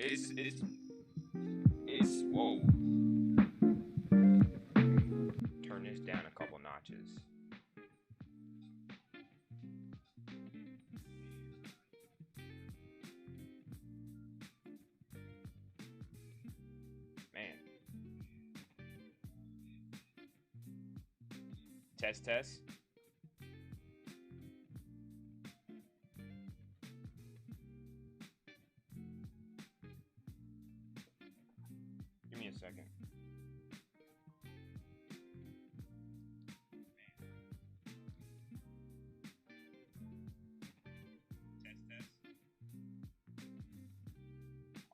It's whoa. Turn this down a couple notches. Man. Test, test. Give me a second. Test, test.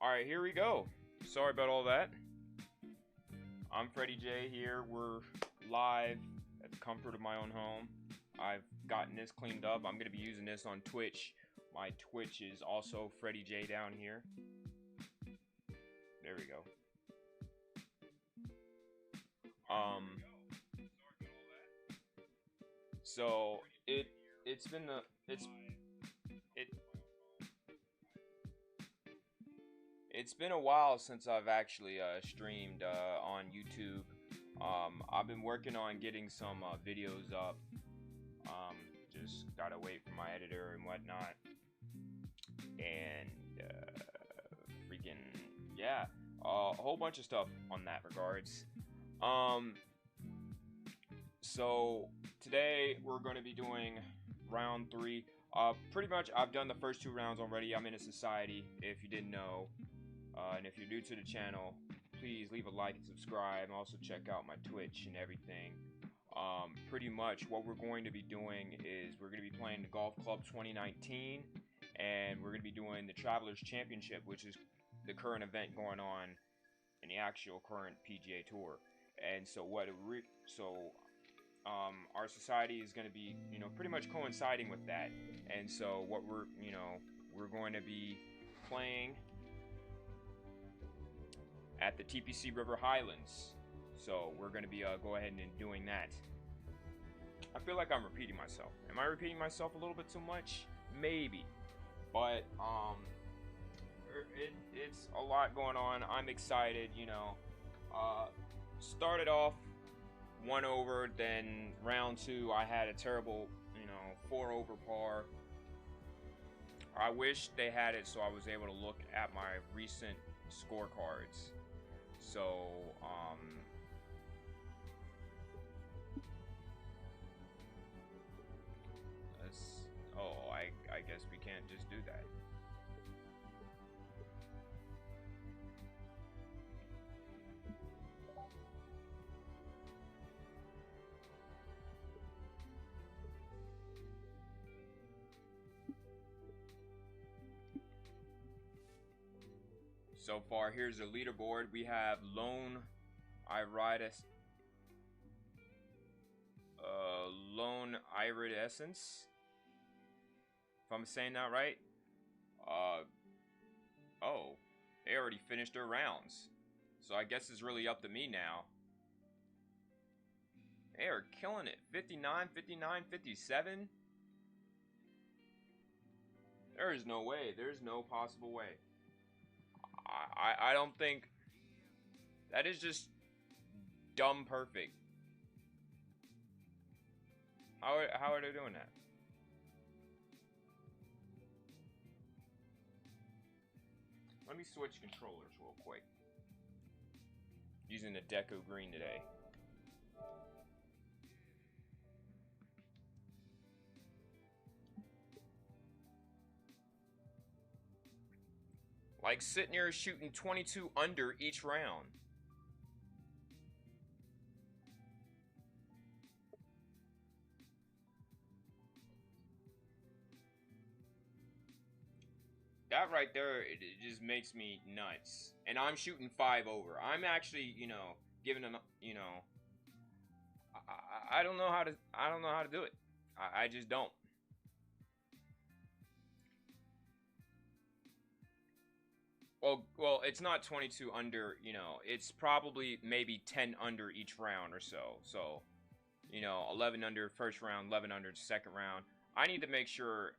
Alright, here we go. Sorry about all that. I'm Freddie J here. We're live at the comfort of my own home. I've gotten this cleaned up. I'm going to be using this on Twitch. My Twitch is also Freddie J down here. There we go. So it's been a while since I've actually streamed on YouTube. I've been working on getting some videos up. Just gotta wait for my editor and whatnot. And freaking yeah, a whole bunch of stuff on that regards. So today we're going to be doing round 3. Pretty much I've done the first 2 rounds already. I'm in a society, if you didn't know. And if you're new to the channel, please leave a like and subscribe. Also check out my Twitch and everything. Pretty much what we're going to be doing is we're going to be playing the Golf Club 2019. And we're going to be doing the Travelers Championship, which is the current event going on in the actual current PGA Tour. And so our society is going to be, pretty much coinciding with that. And so what we're going to be playing at the TPC River Highlands. So we're going to be go ahead and doing that. I feel like I'm repeating myself. Am I repeating myself a little bit too much? Maybe. But it's a lot going on. I'm excited, started off 1 over, then round 2 I had a terrible 4 over par. I wish they had it so I was able to look at my recent scorecards. So I guess we can't just do that. So far, here's the leaderboard. We have Lone Iridescence. If I'm saying that right. Oh, they already finished their rounds. So I guess it's really up to me now. They are killing it. 59, 59, 57. There is no way. There's no possible way. I don't think. That is just dumb perfect. How are they doing that? Let me switch controllers real quick. Using the Deco Green today. Like sitting here shooting 22 under each round. That right there, it just makes me nuts. And I'm shooting 5 over. I'm actually, giving them, I don't know how to do it. I just don't. Well, it's not 22 under, it's probably maybe 10 under each round or so. So, 11 under first round, 11 under second round. I need to make sure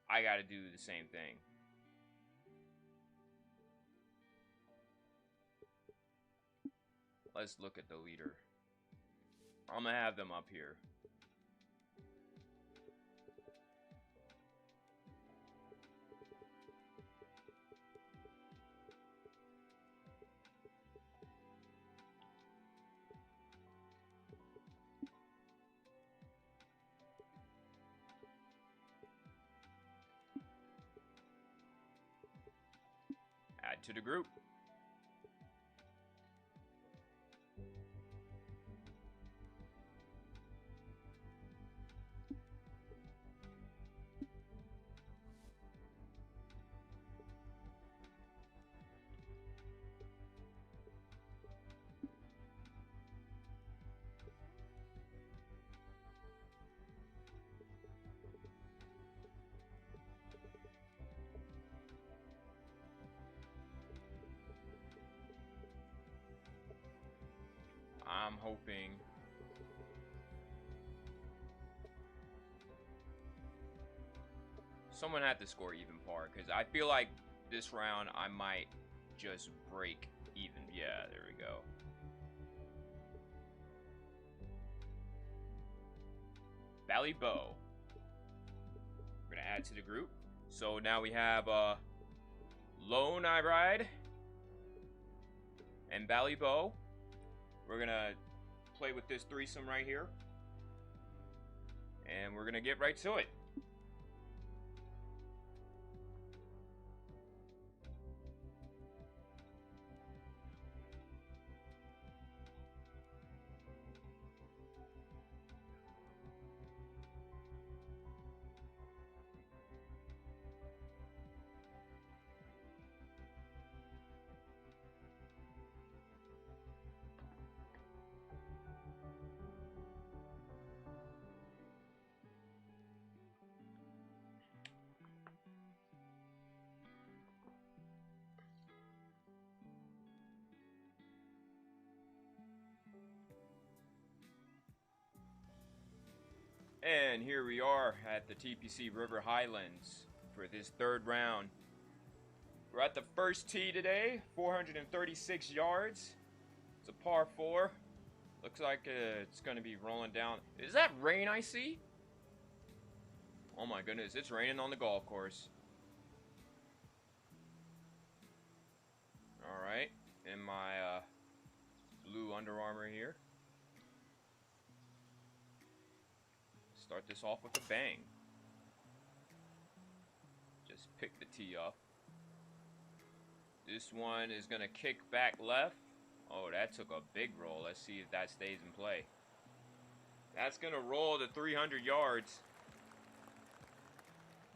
I got to do the same thing. Let's look at the leader. I'm gonna have them up here. Add to the group. I'm hoping someone had to score even par, because I feel like this round I might just break even. Yeah, there we go. Valley Bow. We're gonna add to the group. So now we have Lone I Ride and Valley Bow. We're gonna play with this threesome right here, and we're gonna get right to it. And here we are at the TPC River Highlands for this third round. We're at the first tee today, 436 yards. It's a par 4. Looks like it's going to be rolling down. Is that rain I see? Oh my goodness, it's raining on the golf course. Alright, in my blue Under Armour here. Start this off with a bang. Just pick the tee up. This one is going to kick back left. Oh, that took a big roll. Let's see if that stays in play. That's going to roll to 300 yards.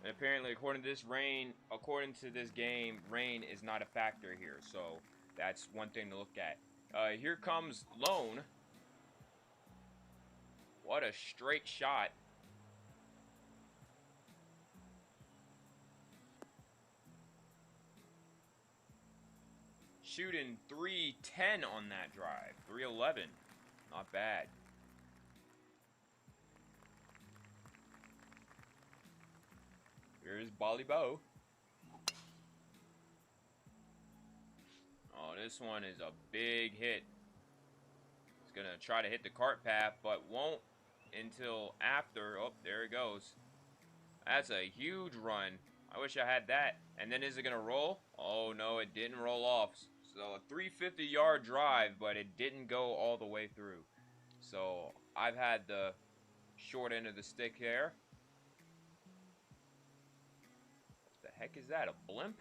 And apparently, according to this game, rain is not a factor here. So, that's one thing to look at. Here comes Lone. What a straight shot. Shooting 310 on that drive. 311. Not bad. Here's Bali Bow. Oh, this one is a big hit. It's going to try to hit the cart path, but won't until after. Oh, there it goes. That's a huge run. I wish I had that. And then is it going to roll? Oh, no, it didn't roll off. So a 350-yard drive, but it didn't go all the way through. So I've had the short end of the stick here. What the heck is that? A blimp?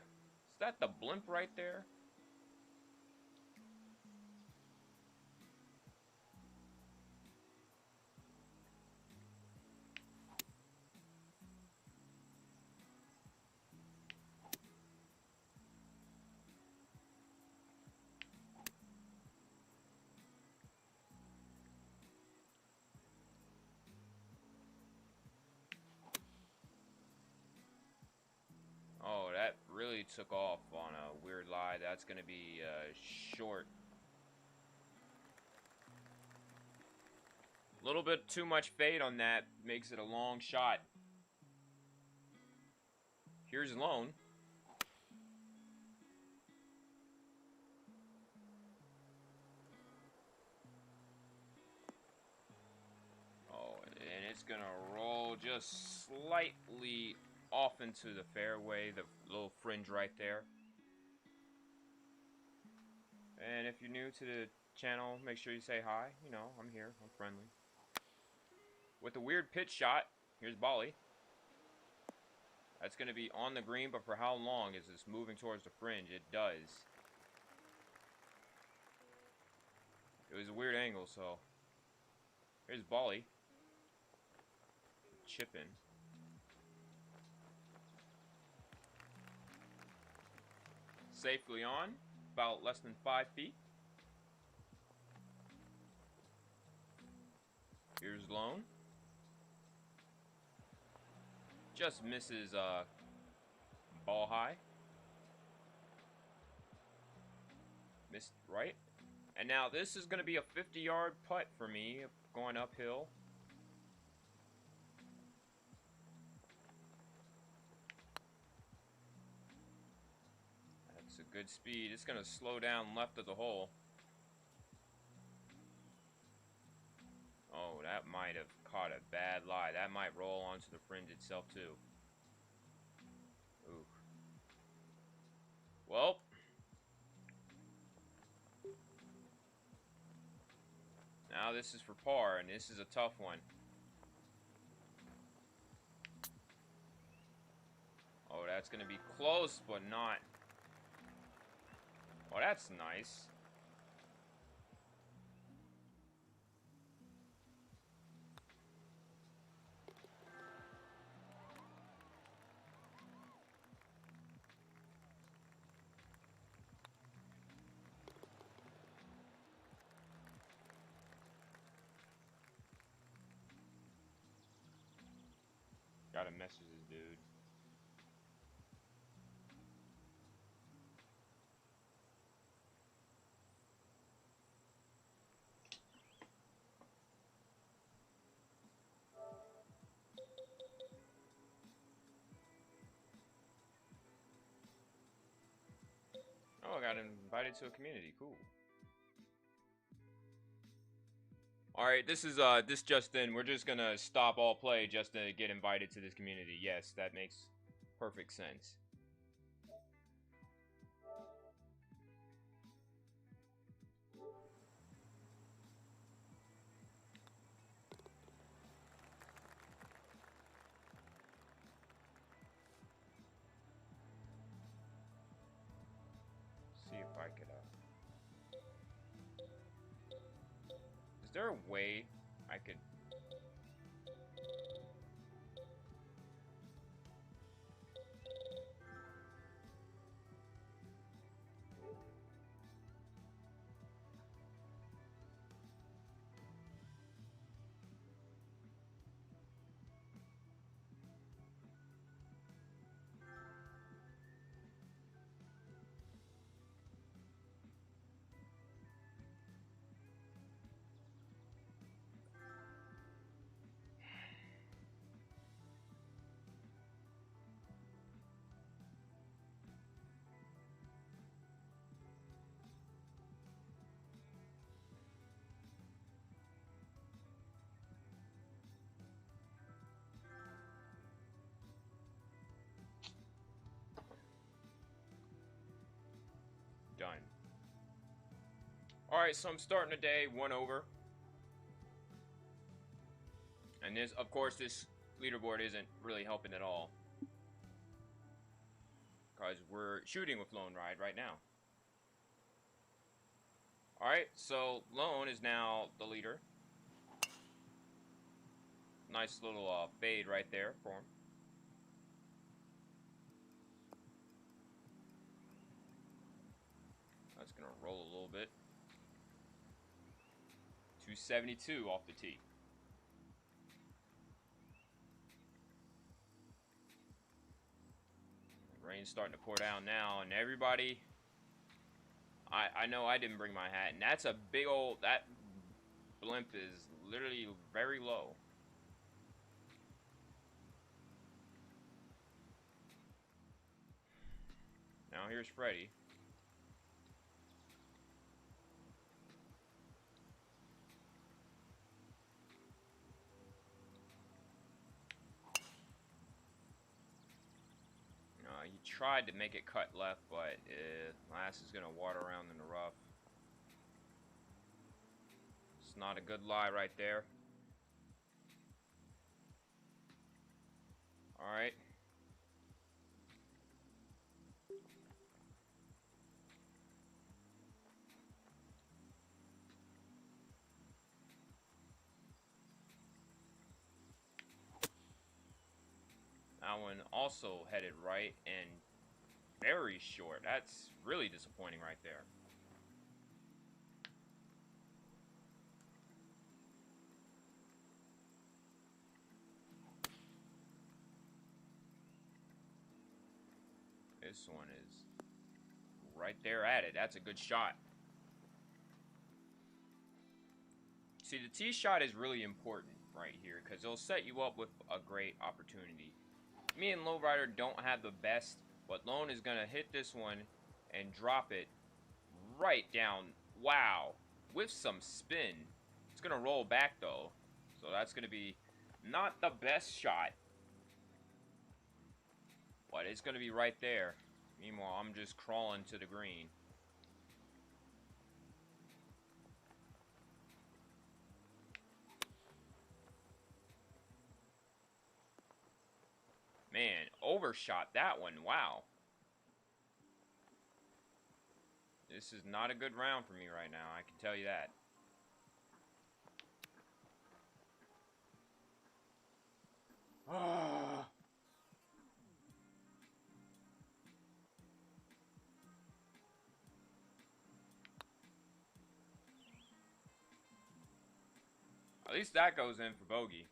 Is that the blimp right there? Oh, that really took off on a weird lie. That's going to be short. A little bit too much fade on that makes it a long shot. Here's Lone. gonna roll just slightly off into the fairway, the little fringe right there. And if you're new to the channel, make sure you say hi. You know, I'm here, I'm friendly. With a weird pitch shot, here's Bali. That's gonna be on the green, but for how long is this moving towards the fringe? It does. It was a weird angle, so. Here's Bali. Chipping. Safely on, about less than 5 feet. Here's Lone. Just misses ball high. Missed right. And now this is going to be a 50-yard putt for me going uphill. That's a good speed. It's going to slow down left of the hole. Oh, that might have caught a bad lie. That might roll onto the fringe itself, too. Ooh. Well. Now this is for par, and this is a tough one. Oh, that's going to be close, but not. Oh, that's nice. Gotta message this dude. Oh, I got invited to a community. Cool. Alright, this is this just in. We're just gonna stop all play just to get invited to this community. Yes, that makes perfect sense. See if I could is there a way I could done. Alright, so I'm starting the day 1 over. And this, of course, this leaderboard isn't really helping at all. Because we're shooting with Lone Ride right now. Alright, so Lone is now the leader. Nice little fade right there for him. That's going to roll a little bit. 272 off the tee. The rain's starting to pour down now, and everybody... I know I didn't bring my hat, and that's a big old... That blimp is literally very low. Now here's Freddie. tried to make it cut left, but glass is going to water around in the rough. It's not a good lie right there. Alright. That one also headed right and very short. That's really disappointing right there. This one is right there at it. That's a good shot. See, the tee shot is really important right here because it'll set you up with a great opportunity. Me and Lowrider don't have the best, but Lone is going to hit this one and drop it right down. Wow. With some spin. It's going to roll back, though. So that's going to be not the best shot. But it's going to be right there. Meanwhile, I'm just crawling to the green. Man, overshot that one. Wow. This is not a good round for me right now. I can tell you that. At least that goes in for bogey.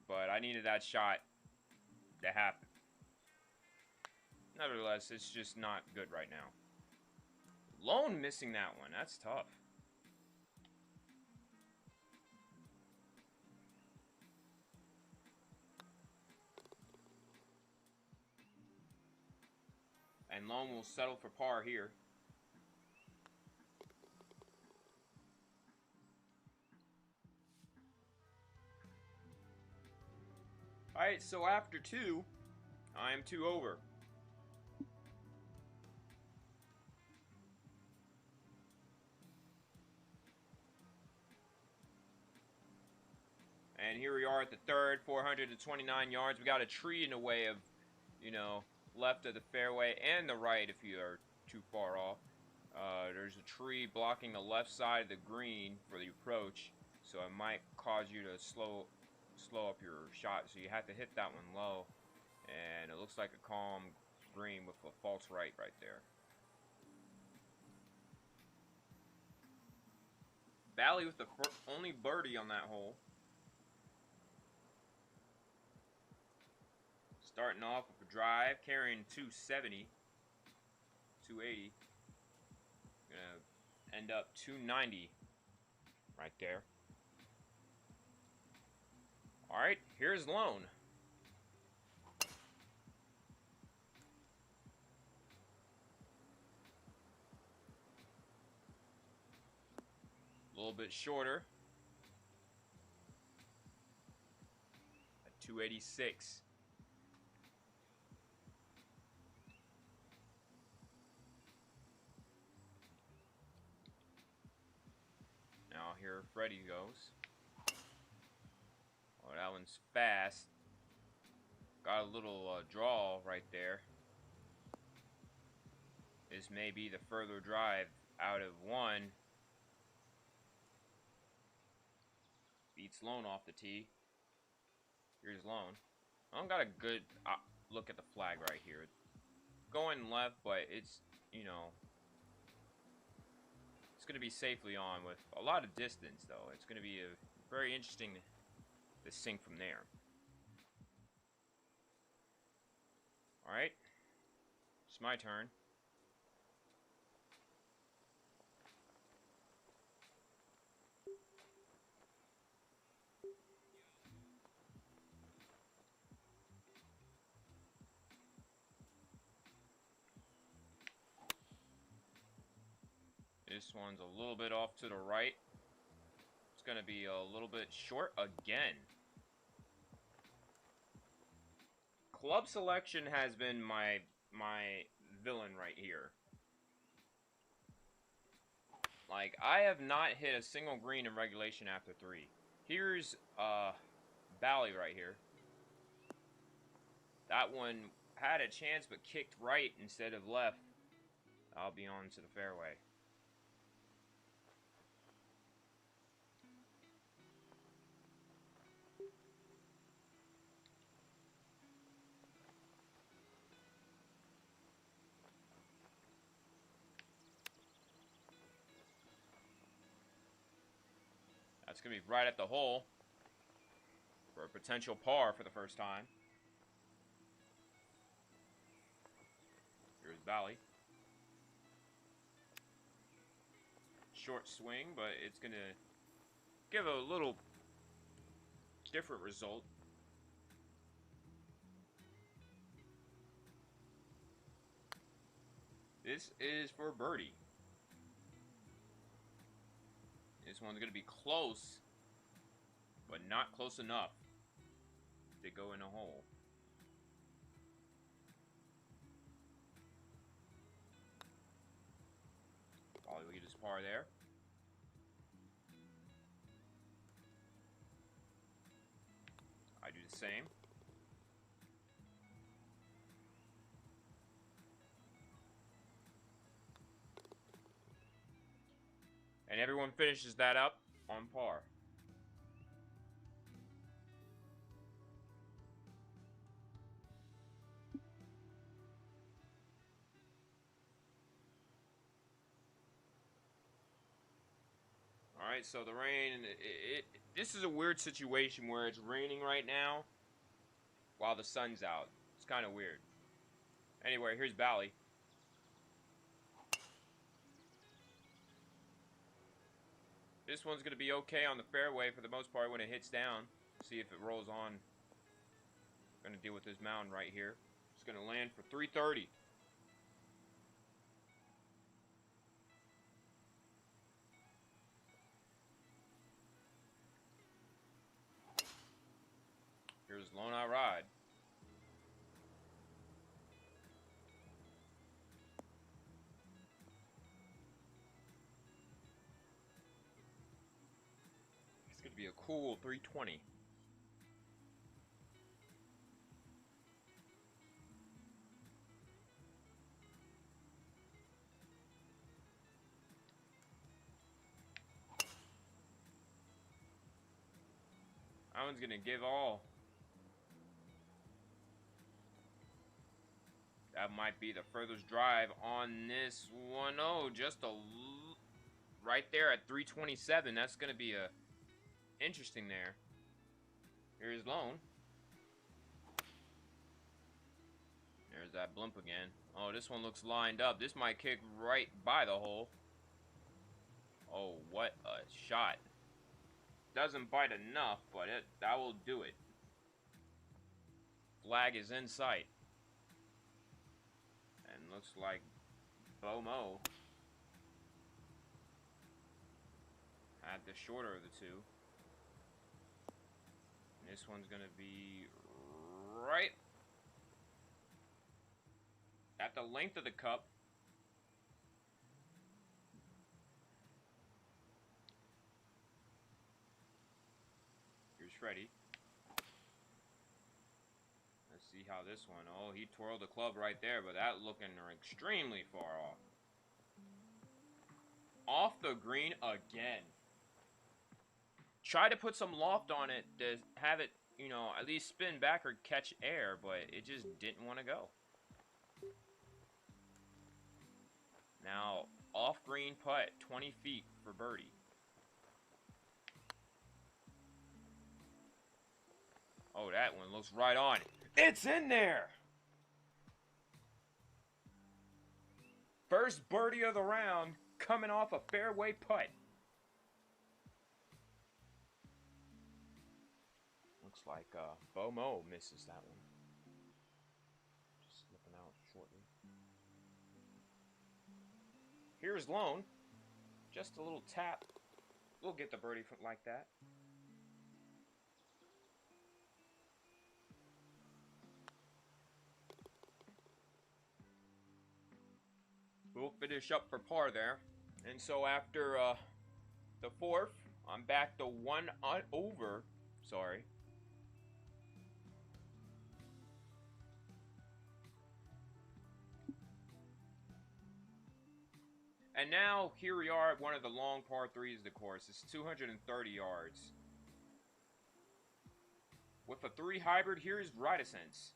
But I needed that shot to happen. Nevertheless, it's just not good right now. Lone missing that one. That's tough. And Lone will settle for par here. Alright, so after 2, I am 2 over. And here we are at the third, 429 yards. We got a tree in the way of, you know, left of the fairway and the right if you are too far off. There's a tree blocking the left side of the green for the approach, so it might cause you to slow up your shot. So you have to hit that one low, and it looks like a calm green with a false right there. Valley with the only birdie on that hole. Starting off with a drive, carrying 270, 280. Gonna end up 290 right there. All right, here's Lone. A little bit shorter. At 286. Now here Freddie goes. Oh, that one's fast. Got a little draw right there. This may be the further drive out of 1. Beats Lone off the tee. Here's Lone. Lone got a good look at the flag right here. Going left, but it's, you know, it's going to be safely on with a lot of distance, though. It's going to be very interesting to sink from there. Alright. It's my turn. This one's a little bit off to the right. It's going to be a little bit short again. Club selection has been my villain right here. Like, I have not hit a single green in regulation after 3. Here's Bally right here. That one had a chance but kicked right instead of left. I'll be on to the fairway. That's going to be right at the hole for a potential par for the first time. Here's Bally. Short swing, but it's going to give a little different result. This is for birdie. This one's going to be close, but not close enough to go in a hole. Probably will get his par there. I do the same. And everyone finishes that up on par. Alright, so the rain, this is a weird situation where it's raining right now while the sun's out. It's kind of weird. Anyway, here's Bally. This one's going to be okay on the fairway for the most part when it hits down. See if it rolls on. Going to deal with this mound right here. It's going to land for 330. Here's Lone Out Ride. It's going to be a cool 320. That one's going to give all. That might be the furthest drive on this one. Oh, just right there at 327. That's going to be interesting there. Here's Lone. There's that blimp again. Oh, this one looks lined up. This might kick right by the hole. Oh, what a shot. Doesn't bite enough, but that will do it. Flag is in sight. And looks like Bomo had the shorter of the two. And this one's going to be right at the length of the cup. Here's Freddie. Let's see how this one. Oh, he twirled the club right there, but that looking extremely far off. Off the green again. Try to put some loft on it to have it, you know, at least spin back or catch air, but it just didn't want to go. Now, off green putt, 20 feet for birdie. Oh, that one looks right on. It's in there! First birdie of the round, coming off a fairway putt. Looks like Bomo misses that one. Just slipping out shortly. Here's Lone. Just a little tap. We'll get the birdie like that. we'll finish up for par there. And so after the fourth, I'm back to one over. Sorry. And now, here we are at one of the long par 3s of the course. It's 230 yards. With a 3 hybrid, here's Reticence.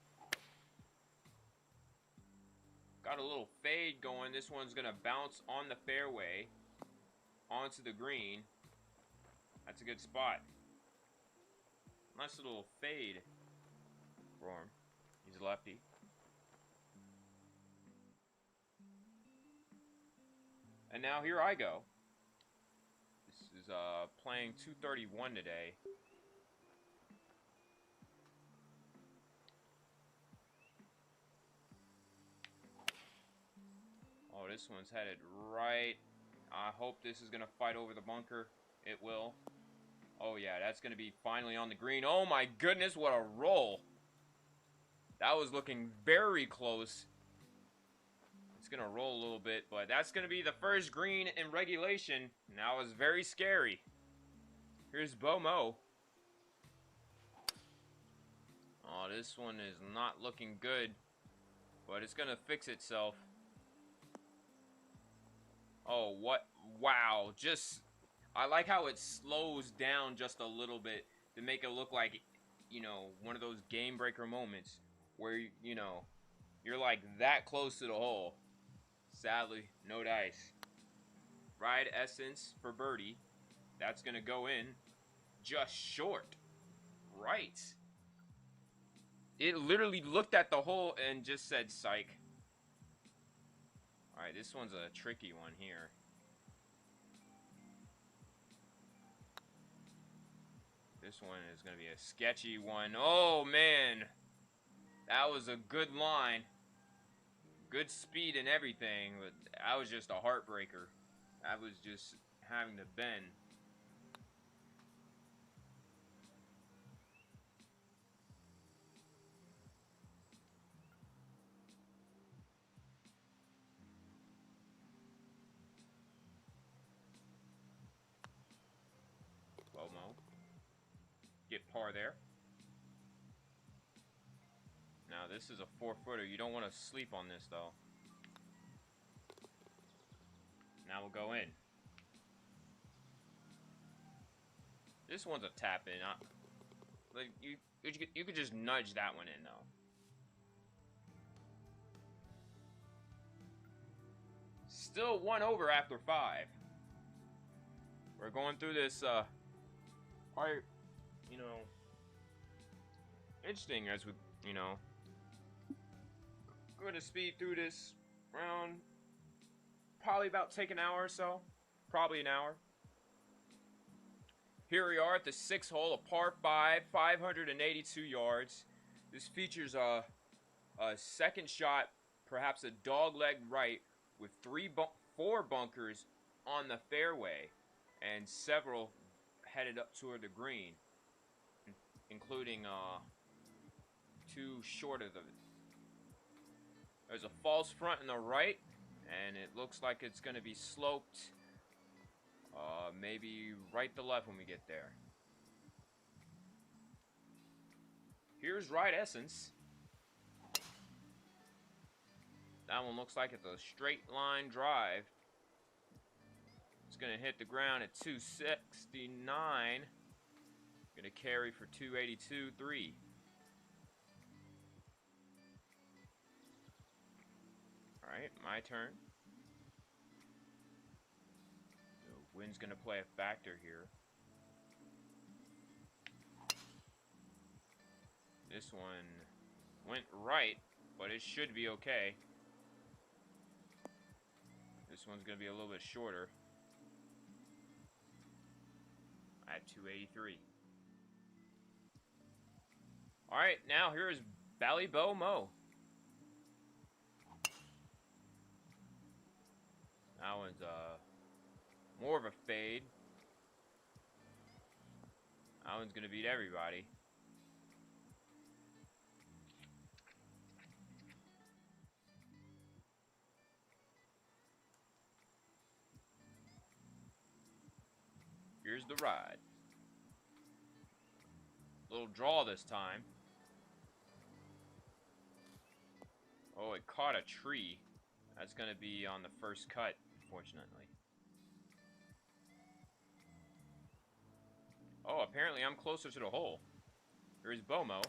Got a little fade going. This one's going to bounce on the fairway onto the green. That's a good spot. Nice little fade for him. He's a lefty. And now here I go. This is playing 231 today. Oh, this one's headed right. I hope this is going to fight over the bunker. It will. Oh, yeah, that's going to be finally on the green. Oh, my goodness, what a roll. That was looking very close. It's going to roll a little bit, but that's going to be the first green in regulation. And that was very scary. Here's Bomo. Oh, this one is not looking good, but it's going to fix itself. Oh, what? Wow. Just, I like how it slows down just a little bit to make it look like, you know, one of those game breaker moments where, you know, you're like that close to the hole. Sadly, no dice. Ride Essence for birdie. That's going to go in just short. Right. It literally looked at the hole and just said, psych. Alright, this one's a tricky one here. This one is going to be a sketchy one. Oh, man. That was a good line. Good speed and everything, but that was just a heartbreaker. That was just having to bend. Bomo. Get par there. Now this is a 4-footer. You don't want to sleep on this though. Now we'll go in. This one's a tap in. Like you could just nudge that one in though. Still 1 over after 5. We're going through this quite, you know, interesting as we, you know, going to speed through this round. Probably about take an hour or so. Probably an hour. Here we are at the 6th hole, a par 5, 582 yards. This features a second shot, perhaps a dog-leg right, with 4 bunkers on the fairway, and several headed up toward the green, including 2 short of it. There's a false front in the right, and it looks like it's going to be sloped maybe right to left when we get there. Here's Ride Essence. That one looks like it's a straight line drive. It's going to hit the ground at 269. Going to carry for 282.3. Alright, my turn. The wind's going to play a factor here. This one went right, but it should be okay. This one's going to be a little bit shorter. At 283. Alright, now here's Ballybomo. That one's more of a fade. That one's gonna beat everybody. Here's the ride. Little draw this time. Oh, it caught a tree. That's going to be on the first cut, fortunately. Oh, apparently I'm closer to the hole. Here's Bomo.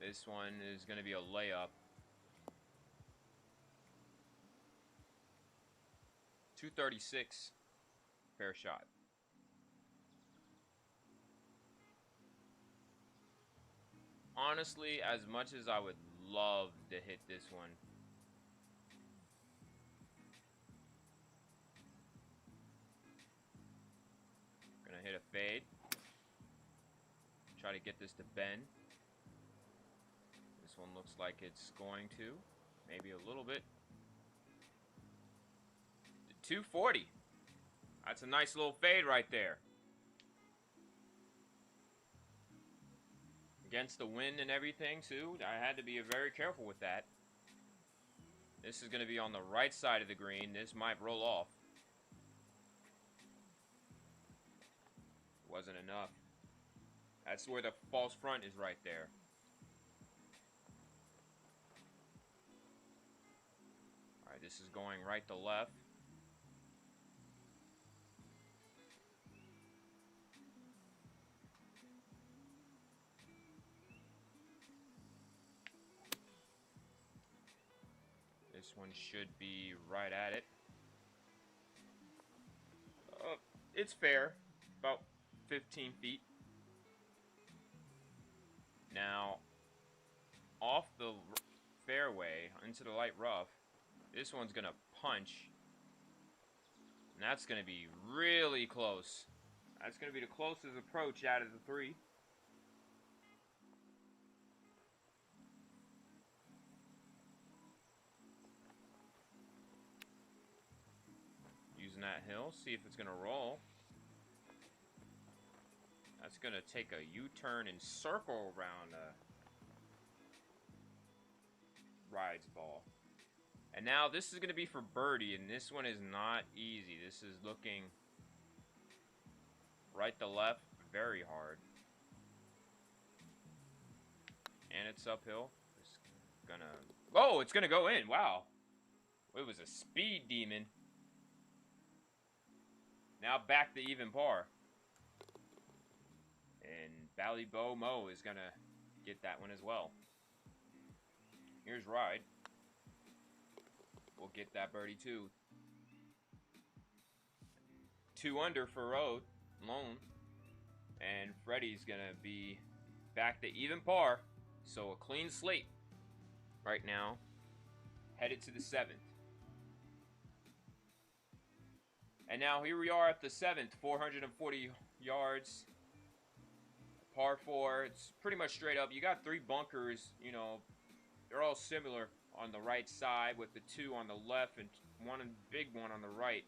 This one is going to be a layup. 236. Fair shot. Honestly, as much as I would love to hit this one, gonna hit a fade. Try to get this to bend. This one looks like it's going to. Maybe a little bit. 240. That's a nice little fade right there. Against the wind and everything, too. I had to be very careful with that. This is going to be on the right side of the green. This might roll off. Wasn't enough. That's where the false front is right there. Alright, this is going right to left. This one should be right at it. It's fair. About 15 feet. Now, off the fairway into the light rough, this one's going to punch. And that's going to be really close. That's going to be the closest approach out of the three. Using that hill, see if it's going to roll. That's going to take a U-turn and circle around Ride's ball. And now this is going to be for birdie, and this one is not easy. This is looking right to left very hard. And it's uphill. It's gonna... Oh, it's going to go in. Wow. It was a speed demon. Now back to even par. And Bally Bo Mo is going to get that one as well. Here's Ride. We'll get that birdie too. 2 under for Lone. And Freddie's going to be back to even par. So a clean slate right now. Headed to the 7th. And now here we are at the 7th. 440 yards. Par 4. It's pretty much straight up. You got 3 bunkers, you know. They're all similar on the right side with the 2 on the left and one big one on the right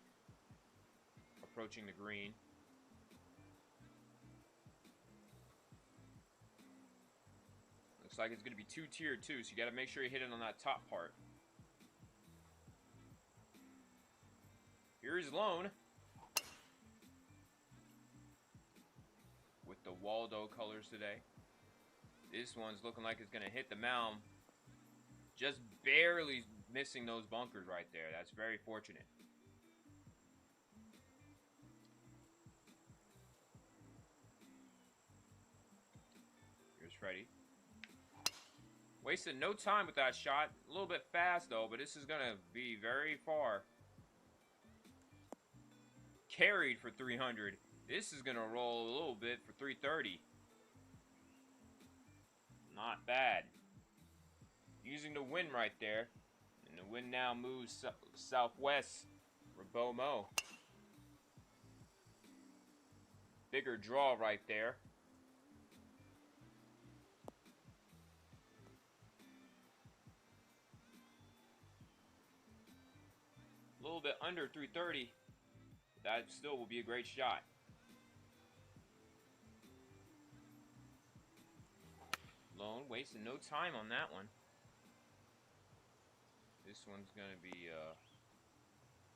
approaching the green. Looks like it's going to be 2 tier 2, so you got to make sure you hit it on that top part. Here's Lone with the Waldo colors today. This one's looking like it's going to hit the mound. Just barely missing those bunkers right there. That's very fortunate. Here's Freddie. Wasted no time with that shot. A little bit fast, though, but this is going to be very far. Carried for 300. This is going to roll a little bit for 330. Not bad. Using the wind right there. And the wind now moves southwest for Bo Mo. Bigger draw right there. A little bit under 330. That still will be a great shot. Lone wasting no time on that one. This one's going to be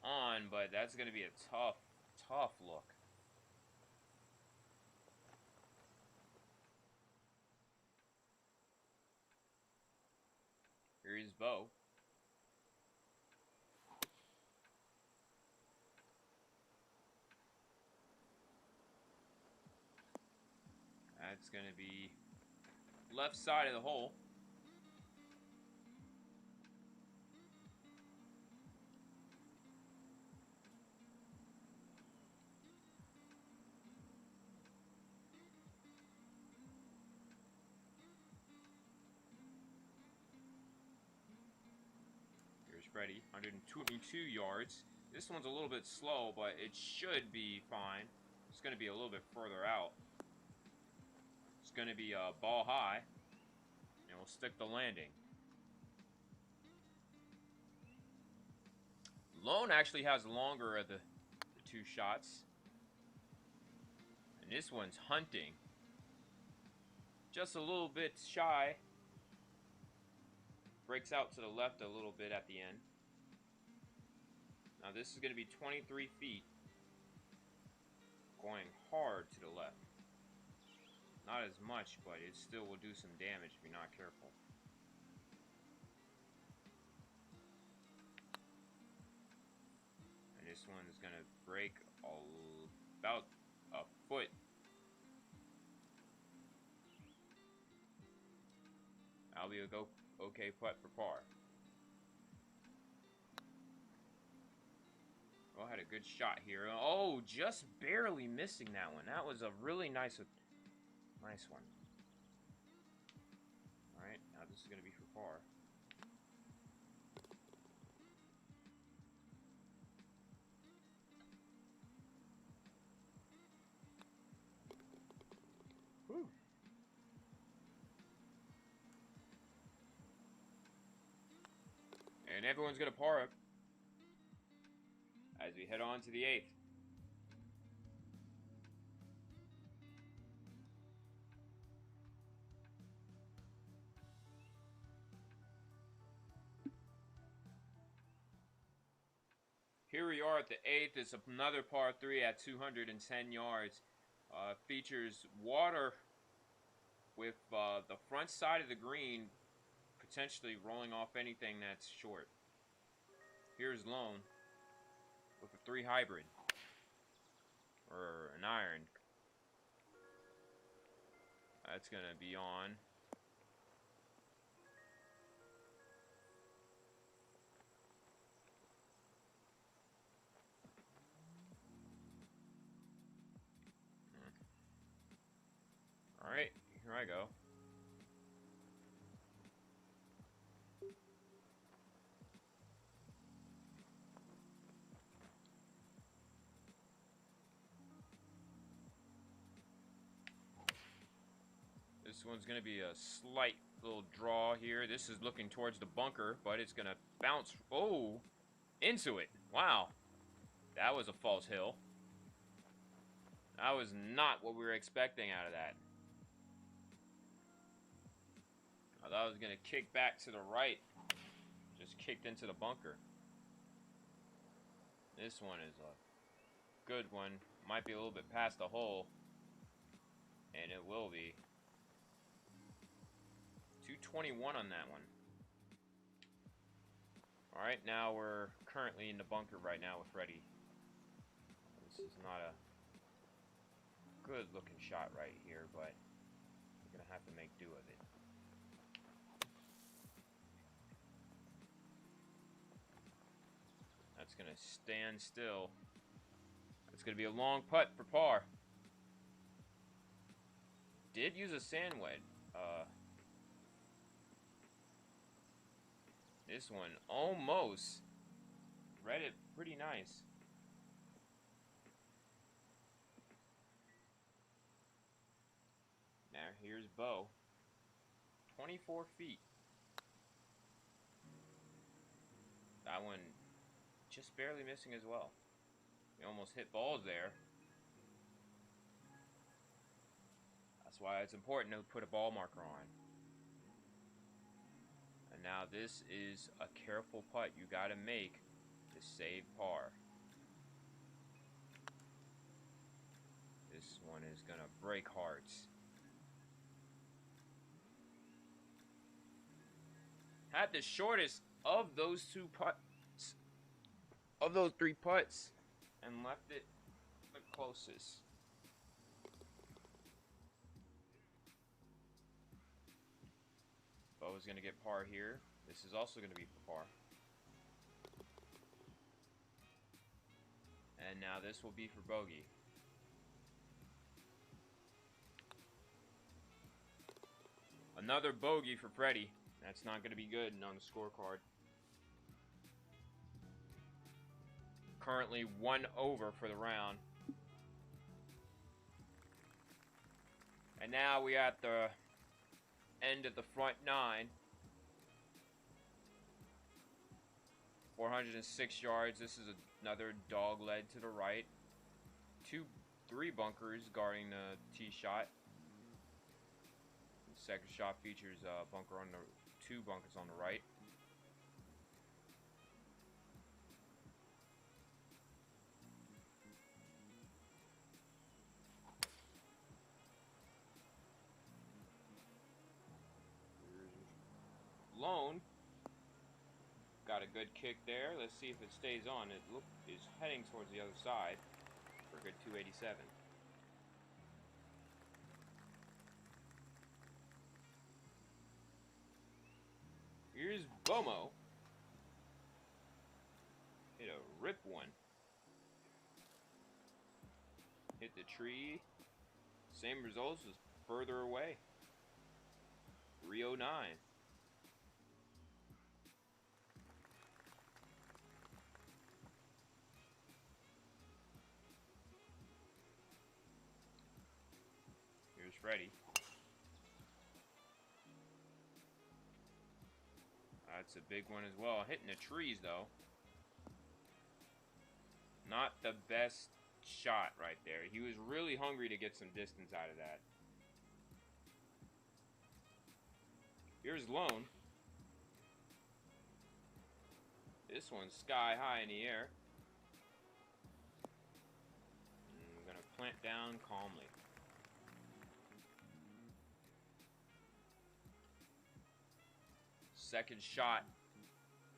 on, but that's going to be a tough, tough look. Here's Bo. That's going to be left side of the hole. Here's Freddie, 122 yards. This one's a little bit slow, but it should be fine. It's going to be a little bit further out. It's going to be ball high, and we'll stick the landing. Lone actually has longer of the two shots. And this one's hunting. Just a little bit shy. Breaks out to the left a little bit at the end. Now this is going to be 23 feet. Going hard to the left. Not as much, but it still will do some damage if you're not careful. And this one is going to break about a foot. That'll be a okay putt for par. Oh, had a good shot here. Oh, just barely missing that one. That was a really nice one. Alright, now this is going to be for par. Whew. And everyone's going to par up as we head on to the 8th. Here we are at the 8th. It's another par 3 at 210 yards. Features water with the front side of the green potentially rolling off anything that's short. Here's Lone with a 3 hybrid or an iron. That's going to be on. Alright, here I go. This one's going to be a slight little draw here. This is looking towards the bunker, but it's going to bounce, into it. Wow. That was a false hill. That was not what we were expecting out of that. I thought I was going to kick back to the right. Just kicked into the bunker. This one is a good one. Might be a little bit past the hole. And it will be. 221 on that one. Alright, now we're currently in the bunker right now with Freddie. This is not a good looking shot right here, but we're going to have to make do of it. That's going to stand still. It's going to be a long putt for par. Did use a sand wedge. This one almost read it pretty nice. Now here's Bo. 24 feet. That one just barely missing as well. We almost hit balls there. That's why it's important to put a ball marker on. And now this is a careful putt you got to make to save par. This one is gonna break hearts. Had the shortest of those two putts, of those 3 putts, and left it the closest. Bo's gonna get par here. This is also gonna be for par. And now this will be for bogey. Another bogey for Freddie. That's not going to be good on the scorecard. Currently 1 over for the round. And now we at the end of the front 9. 406 yards. This is another dog leg to the right. 3 bunkers guarding the tee shot. The second shot features a bunker on the 2 bunkers on the right. Lone got a good kick there. Let's see if it stays on. It is heading towards the other side for a good 287. Here's Bomo. Hit a rip one. Hit the tree. Same results as further away. 309. Here's Freddie. That's a big one as well. Hitting the trees, though. Not the best shot right there. He was really hungry to get some distance out of that. Here's Lone. This one's sky high in the air. And we're going to plant down calmly. Second shot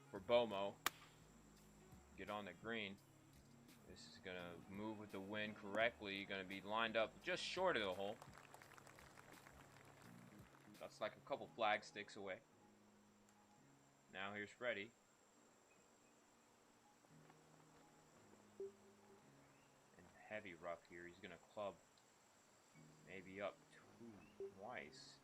for Bomo. Get on the green. This is going to move with the wind correctly. Going to be lined up just short of the hole. That's like a couple flag sticks away. Now here's Freddie. And heavy rough here. He's going to club maybe up twice.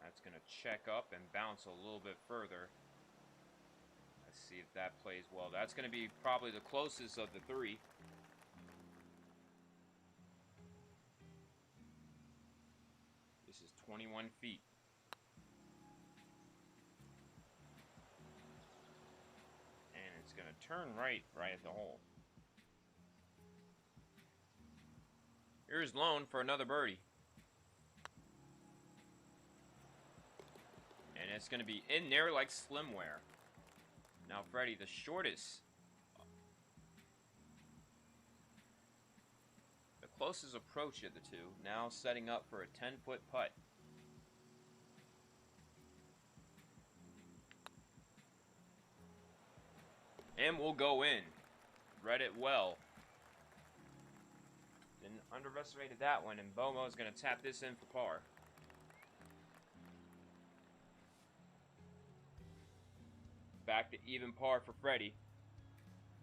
That's going to check up and bounce a little bit further. Let's see if that plays well. That's going to be probably the closest of the 3. This is 21 feet. And it's going to turn right at the hole. Here's Lone for another birdie. And it's going to be in there like slimware. Now Freddie, the shortest. The closest approach of the 2. Now setting up for a 10-foot putt. And we'll go in. Read it well. Didn't underestimated that one. And Bomo's going to tap this in for par. Back to even par for Freddie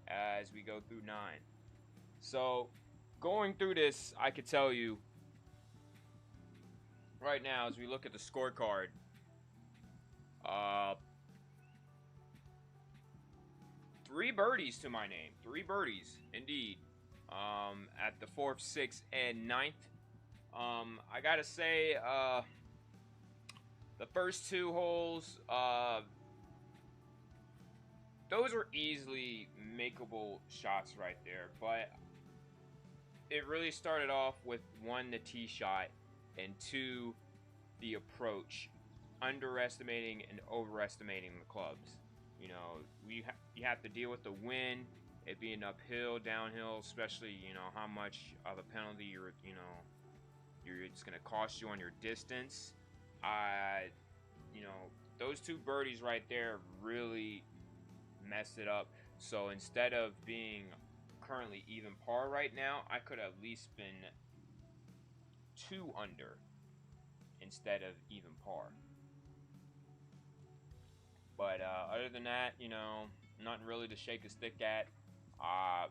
as we go through 9. So, going through this, I could tell you right now as we look at the scorecard, 3 birdies to my name. 3 birdies, indeed, at the 4th, 6th, and 9th. I gotta say, the first 2 holes, those were easily makeable shots right there, but it really started off with 1, the tee shot, and 2, the approach, underestimating and overestimating the clubs. You know, you have to deal with the wind, it being uphill, downhill, especially, you know, how much of a penalty it's going to cost you on your distance. You know, those two birdies right there really messed it up. So instead of being currently even par right now, I could have at least been 2 under instead of even par. But other than that, you know, nothing really to shake a stick at. I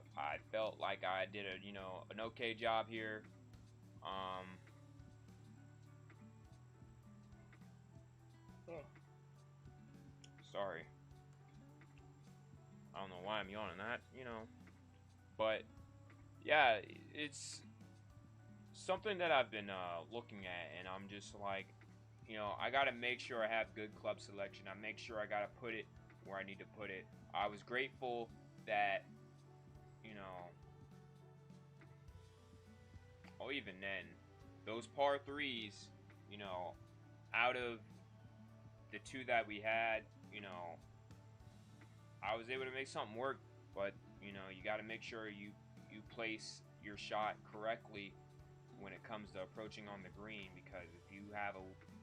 felt like I did an okay job here. Sorry. I don't know why I'm yawning that, But yeah, it's something that I've been looking at, and I'm just like, I got to make sure I have good club selection. I make sure I got to put it where I need to put it. I was grateful that, even then, those par threes, out of the 2 that we had, I was able to make something work. But, you got to make sure you place your shot correctly when it comes to approaching on the green, because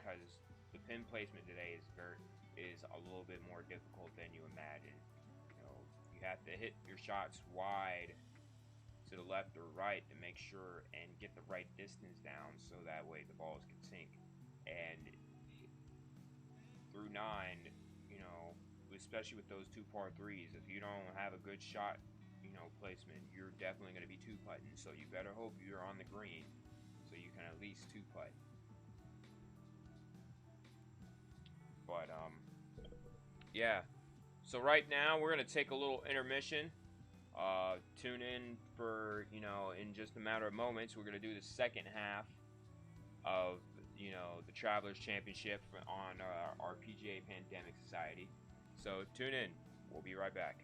because the pin placement today is a little bit more difficult than you imagine. You have to hit your shots wide to the left or right to make sure and get the right distance down, so that way the balls can sink. And through 9, especially with those 2 par threes, if you don't have a good shot, placement, you're definitely going to be 2-putting. So you better hope you're on the green, so you can at least 2-putt. But yeah. So right now we're going to take a little intermission. Tune in for, in just a matter of moments, we're going to do the second half of, the Travelers Championship on our PGA Pandemic Society. So tune in. We'll be right back.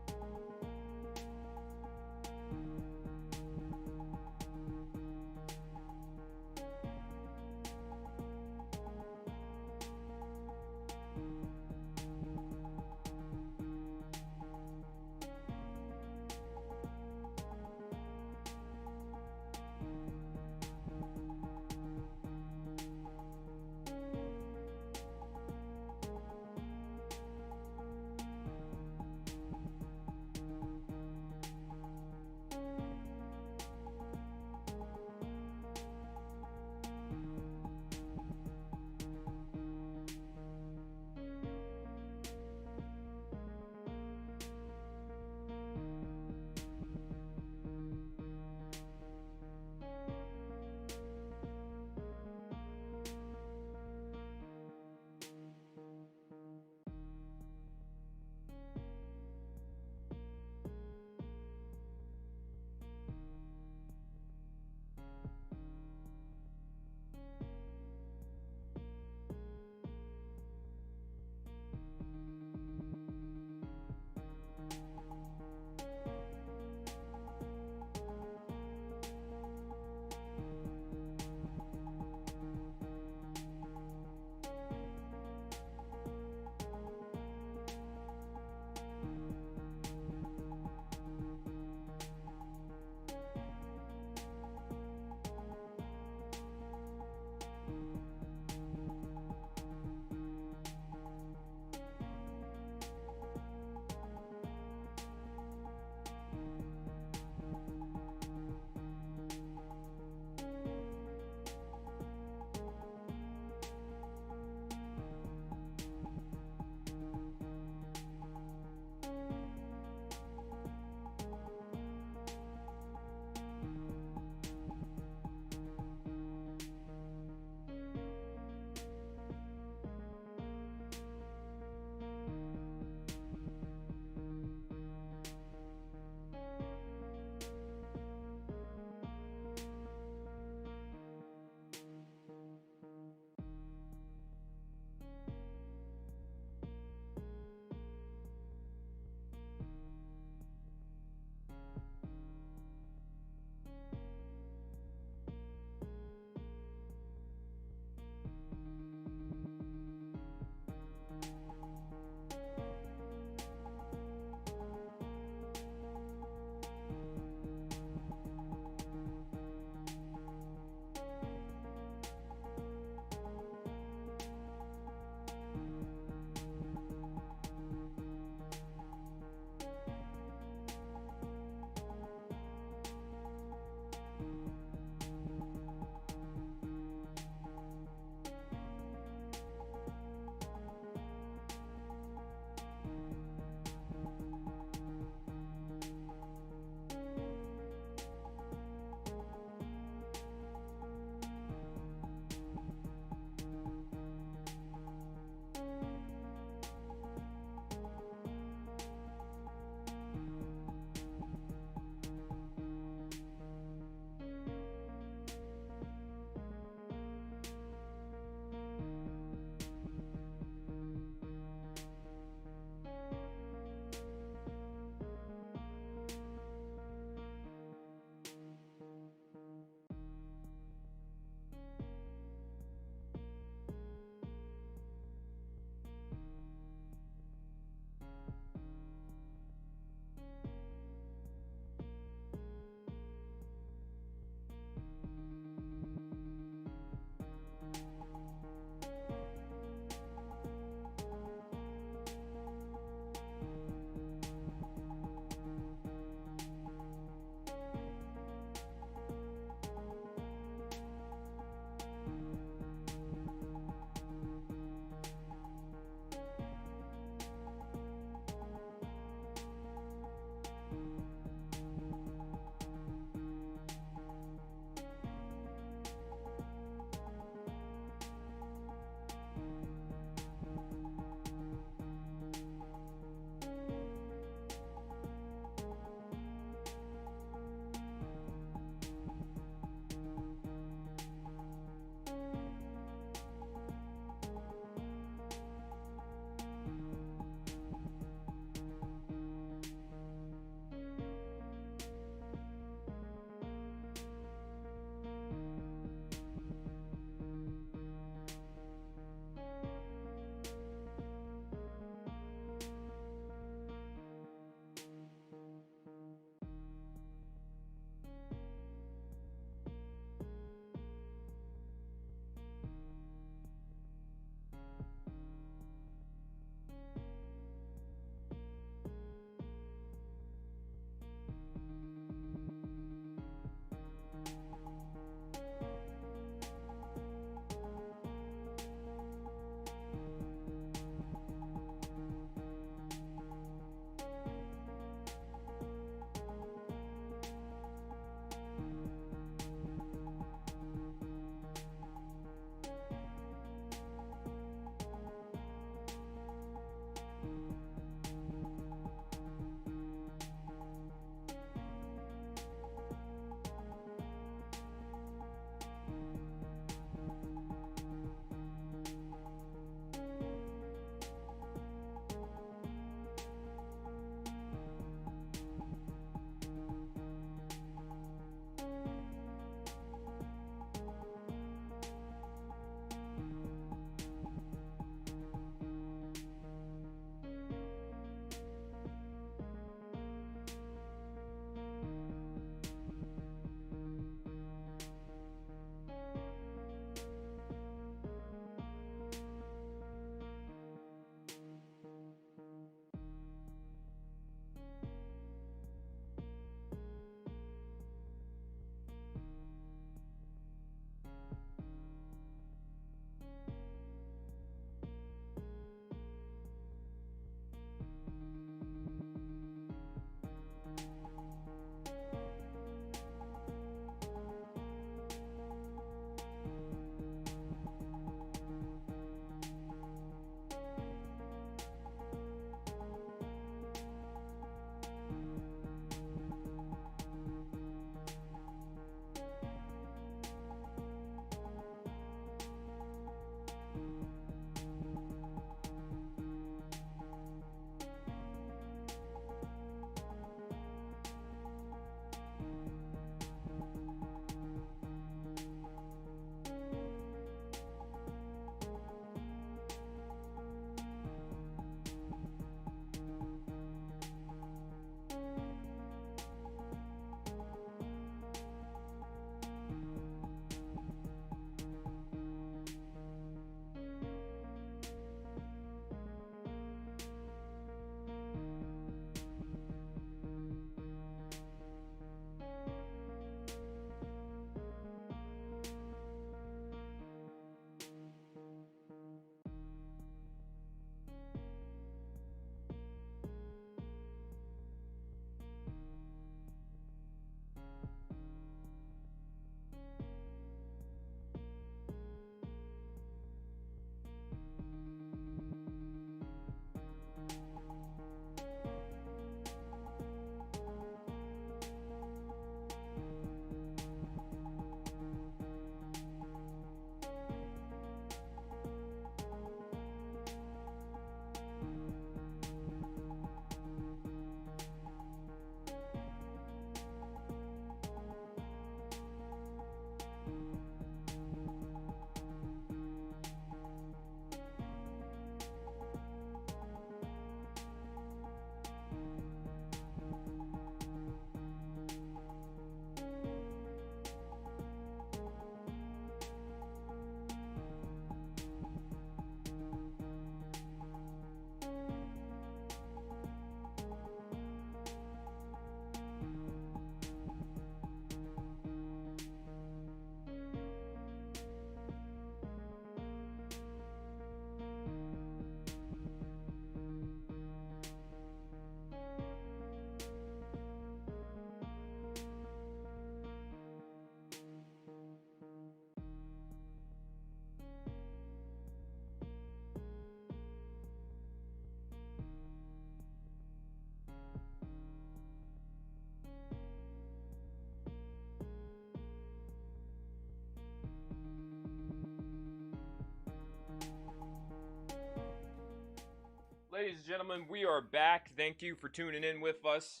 Ladies and gentlemen, we are back. Thank you for tuning in with us.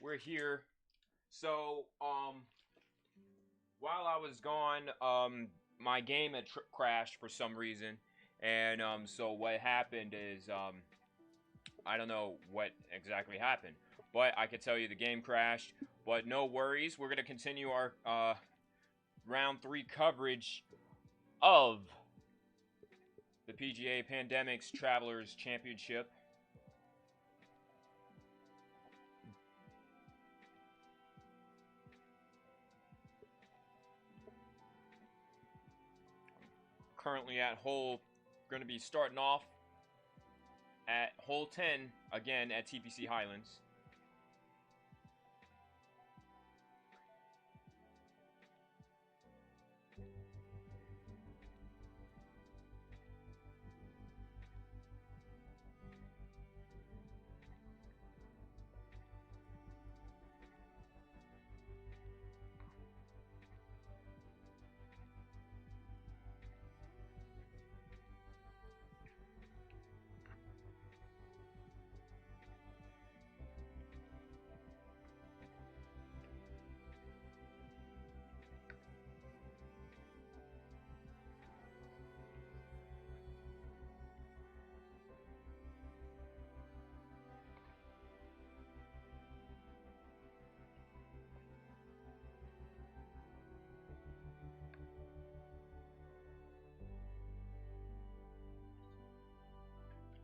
We're here. So, while I was gone, my game had crashed for some reason. And, so what happened is, I don't know what exactly happened. But I could tell you the game crashed. But no worries. We're going to continue our, round 3 coverage of the PGA Pandemics Travelers Championship. Currently at going to be starting off at hole 10 again at TPC Highlands.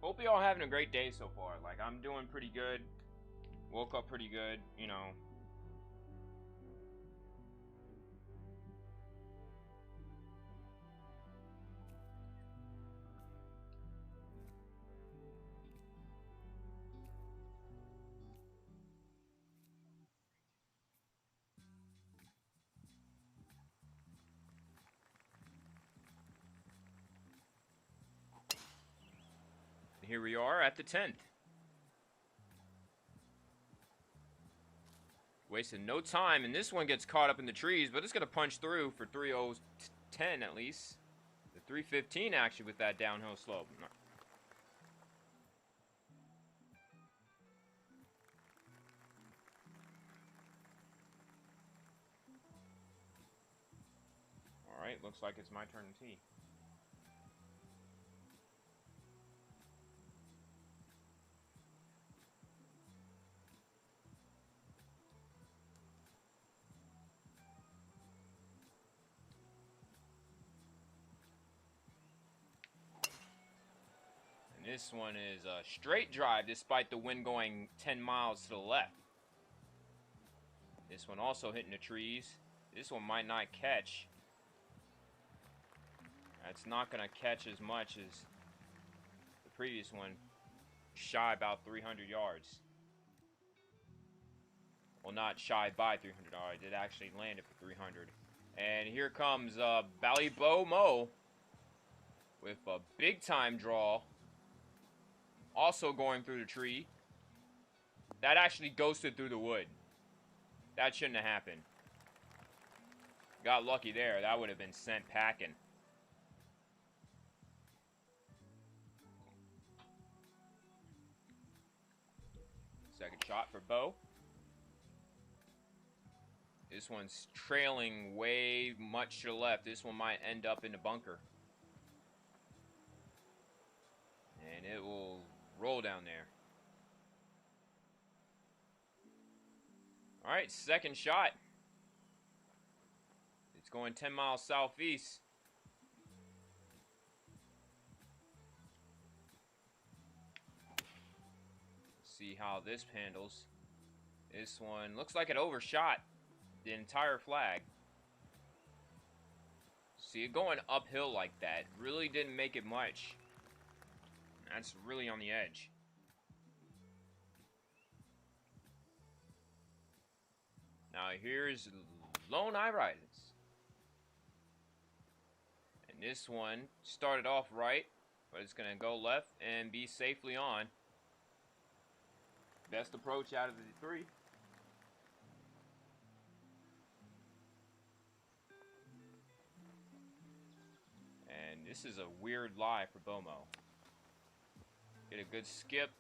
Hope y'all having a great day so far. Like, I'm doing pretty good. Woke up pretty good, you know. Here we are at the 10th. Wasting no time, and this one gets caught up in the trees, but it's going to punch through for 3:10 at least. The 3:15 actually with that downhill slope. Alright, looks like it's my turn to tee. This one is a straight drive despite the wind going 10 miles to the left. This one also hitting the trees. This one might not catch. That's not going to catch as much as the previous one. Shy about 300 yards. Well, not shy by 300 yards. It actually landed for 300. And here comes Ballybo Mo with a big time draw. Also going through the tree. That actually ghosted through the wood. That shouldn't have happened. Got lucky there. That would have been sent packing. Second shot for Bo. This one's trailing way much to the left. This one might end up in the bunker. And it will roll down there. Alright, second shot. It's going 10 miles southeast. See how this handles. This one looks like it overshot the entire flag. See it going uphill like that. Really didn't make it much. That's really on the edge. Now here's Lone Eye Riders. And this one started off right, but it's going to go left and be safely on. Best approach out of the three. This is a weird lie for Bomo. Get a good skip.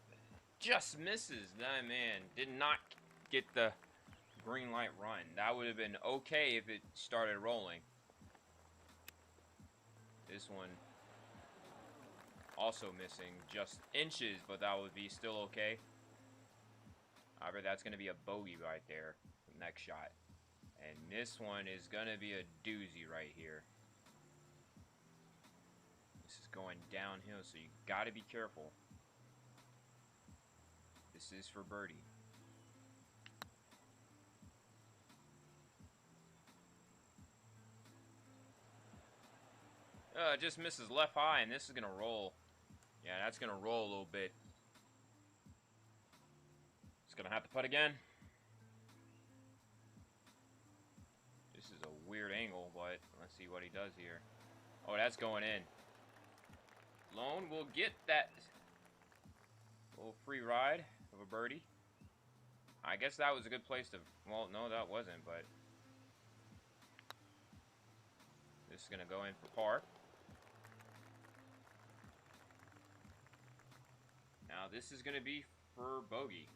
Just misses. Nah, man. Did not get the green light run. That would have been okay if it started rolling. This one also missing just inches, but that would be still okay. However, that's going to be a bogey right there. Next shot. And this one is going to be a doozy right here. This is going downhill, so you got to be careful. This is for birdie. Just misses left high, and this is going to roll. Yeah, that's going to roll a little bit. Just going to have to putt again. This is a weird angle, but let's see what he does here. Oh, that's going in. Lone will get that little free ride of a birdie. I guess that was a good place to... Well, no, that wasn't, but... This is going to go in for par. Now, this is going to be for bogey.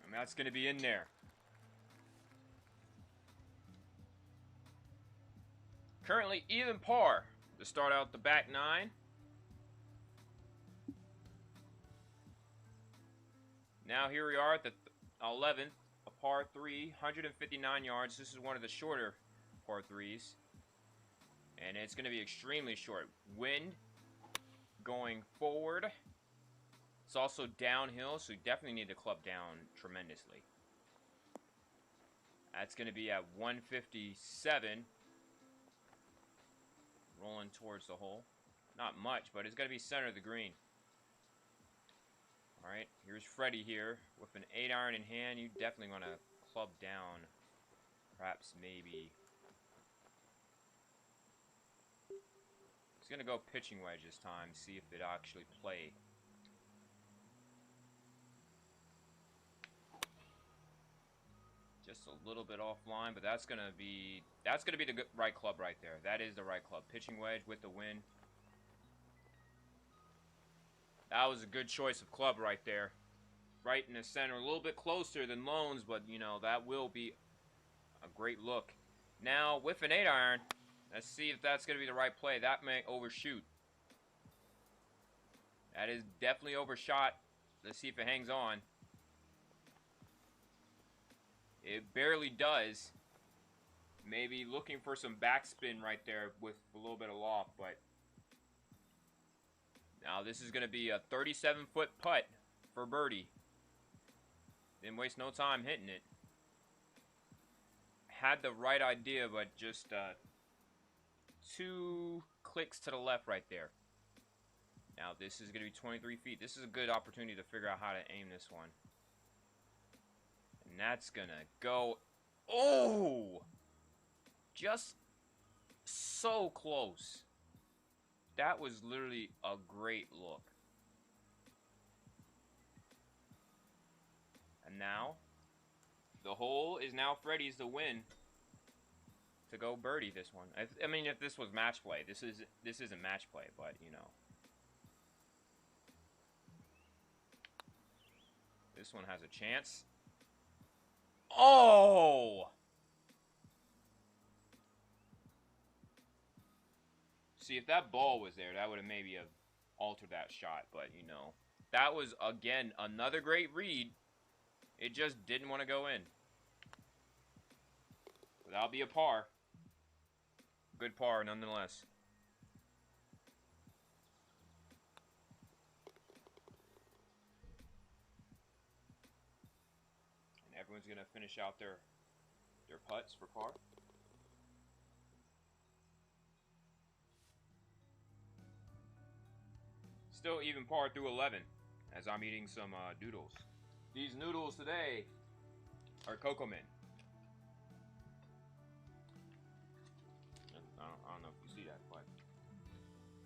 And that's going to be in there. Currently even par to start out the back nine. Now here we are at the 11th, a par 3, 159 yards. This is one of the shorter par 3s. And it's going to be extremely short. Wind going forward. It's also downhill, so you definitely need to club down tremendously. That's going to be at 157. Rolling towards the hole. Not much, but it's going to be center of the green. Alright, here's Freddie here with an 8-iron in hand. You definitely want to club down. Perhaps maybe. He's going to go pitching wedge this time. See if it actually play. Just a little bit offline, but that's gonna be the right club right there. That is the right club. Pitching wedge with the wind. That was a good choice of club right there. Right in the center, a little bit closer than Lone's, but you know that will be a great look. Now with an 8-iron, let's see if that's gonna be the right play. That may overshoot. That is definitely overshot. Let's see if it hangs on. It barely does. Maybe looking for some backspin right there with a little bit of loft, but now this is going to be a 37-foot putt for birdie. Didn't waste no time hitting it. Had the right idea, but just 2 clicks to the left right there. Now this is going to be 23 feet. This is a good opportunity to figure out how to aim this one. And that's gonna go. Oh! Just so close. That was literally a great look. And now, the hole is now Freddie's to win. To go birdie this one. I mean, if this was match play, this isn't match play, but you know. This one has a chance. Oh! See, if that ball was there, that would have maybe altered that shot. But, you know, that was, again, another great read. It just didn't want to go in. But that'll be a par. Good par, nonetheless. Everyone's going to finish out their putts for par. Still even par through 11 as I'm eating some noodles. These noodles today are Cocomin. I don't know if you see that, but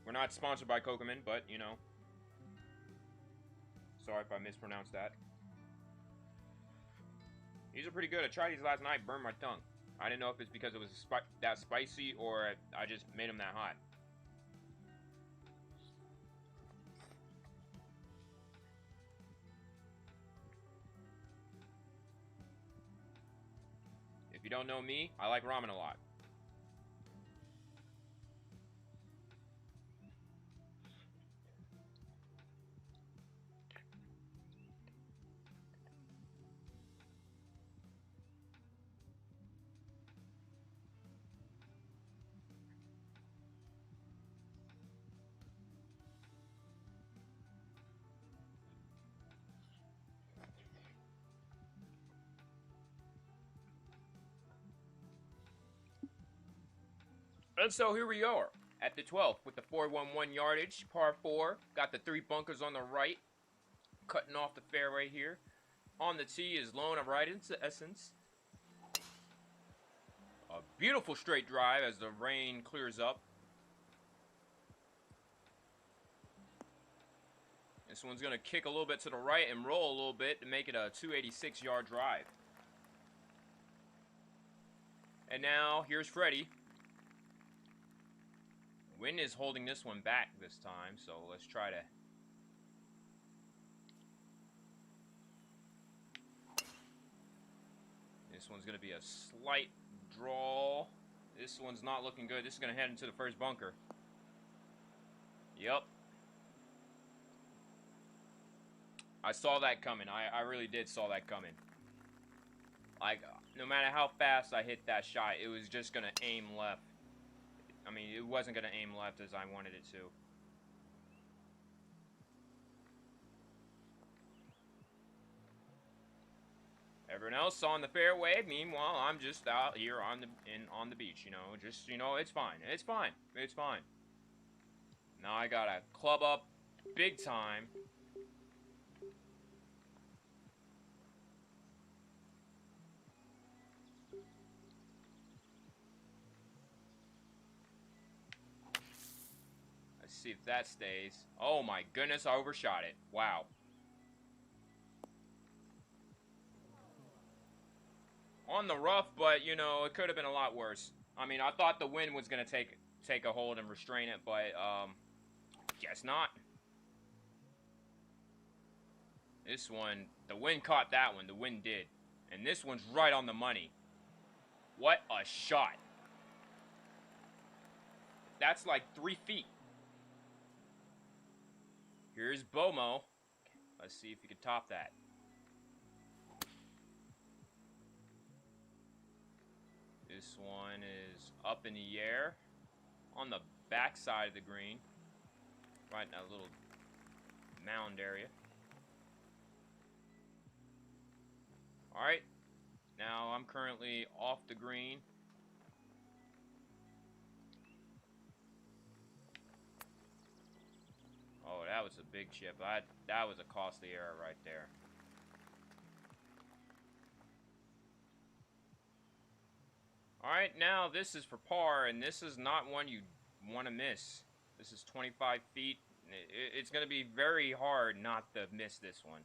we're not sponsored by Cocomin, but you know. Sorry if I mispronounced that. These are pretty good. I tried these last night, burned my tongue. I didn't know if it's because it was that spicy or I just made them that hot. If you don't know me, I like ramen a lot. And so here we are at the 12th with the 411 yardage, par 4. Got the 3 bunkers on the right, cutting off the fairway here. On the tee is Lone of Right into Essence. A beautiful straight drive as the rain clears up. This one's going to kick a little bit to the right and roll a little bit to make it a 286-yard drive. And now, here's Freddie. Wind is holding this one back this time, so let's try to... This one's going to be a slight draw. This one's not looking good. This is going to head into the first bunker. Yep. I saw that coming. I really did saw that coming. Like, no matter how fast I hit that shot, it was just going to aim left. I mean, it wasn't going to aim left as I wanted it to. Everyone else on the fairway. Meanwhile, I'm just out here on the beach, you know. Just, you know, it's fine. It's fine. It's fine. Now I got to club up big time. Let's see if that stays. Oh my goodness, I overshot it. Wow. On the rough, but, you know, it could have been a lot worse. I mean, I thought the wind was going to take a hold and restrain it, but, guess not. This one, the wind caught that one. The wind did. And this one's right on the money. What a shot. That's like 3 feet. Here's Bomo. Let's see if he can top that. This one is up in the air on the back side of the green, right in that little mound area. All right, now I'm currently off the green. Oh, that was a big chip. That was a costly error right there. Alright, now this is for par, and this is not one you want to miss. This is 25 feet. It's going to be very hard not to miss this one.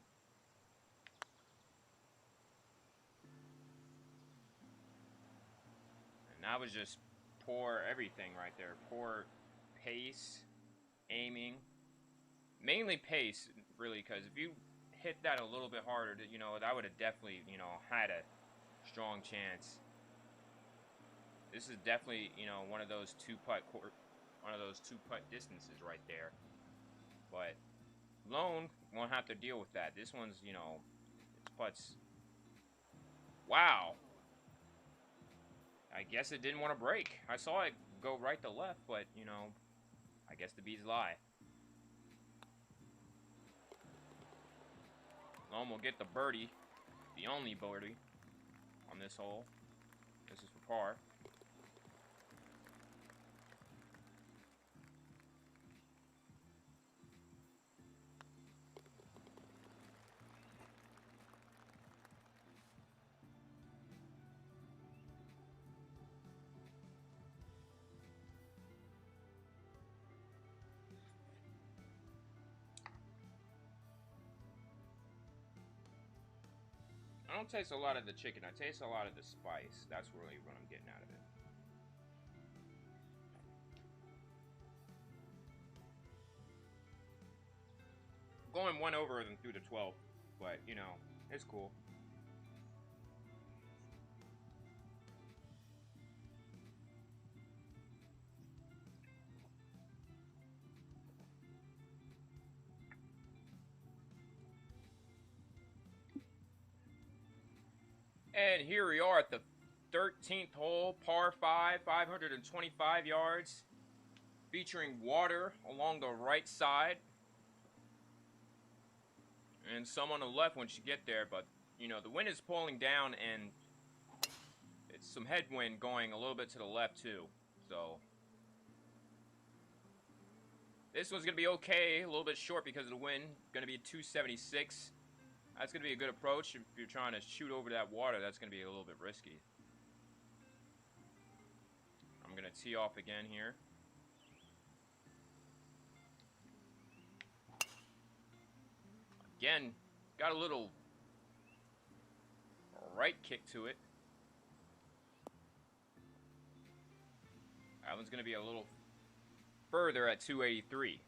And that was just poor everything right there. Poor pace, aiming. Mainly pace, really, because if you hit that a little bit harder, you know, that would have definitely, you know, had a strong chance. This is definitely, you know, one of those two-putt distances right there. But Lone won't have to deal with that. This one's, you know, it's putts. Wow. I guess it didn't want to break. I saw it go right to left, but, you know, I guess the bees lie. Lone will get the birdie, the only birdie on this hole. This is for par. I don't taste a lot of the chicken. I taste a lot of the spice. That's really what I'm getting. going one over than through the 12, but you know, it's cool. And here we are at the 13th hole, par 5, 525 yards, featuring water along the right side and some on the left once you get there, but you know, the wind is pulling down and it's some headwind going a little bit to the left too. So this one's gonna be okay, a little bit short because of the wind. Gonna be 276. That's gonna be a good approach. If you're trying to shoot over that water, that's gonna be a little bit risky. I'm gonna tee off again here. Again, got a little right kick to it. That one's going to be a little further at 283.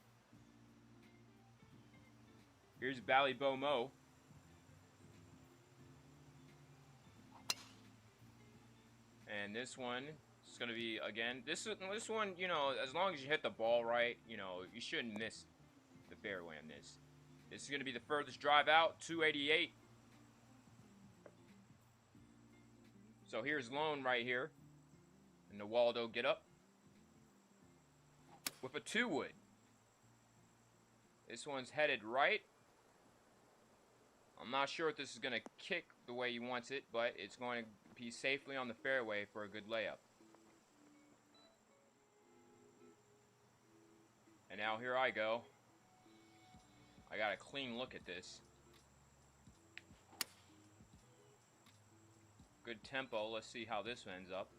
Here's Ballybomo. And this one is going to be, again, this one, you know, as long as you hit the ball right, you know, you shouldn't miss the fairway on this. This is going to be the furthest drive out, 288. So here's Lone right here. And the Waldo get up. With a 2-wood. This one's headed right. I'm not sure if this is going to kick the way he wants it, but it's going to be safely on the fairway for a good layup. And now here I go. I got a clean look at this. Good tempo. Let's see how this ends up.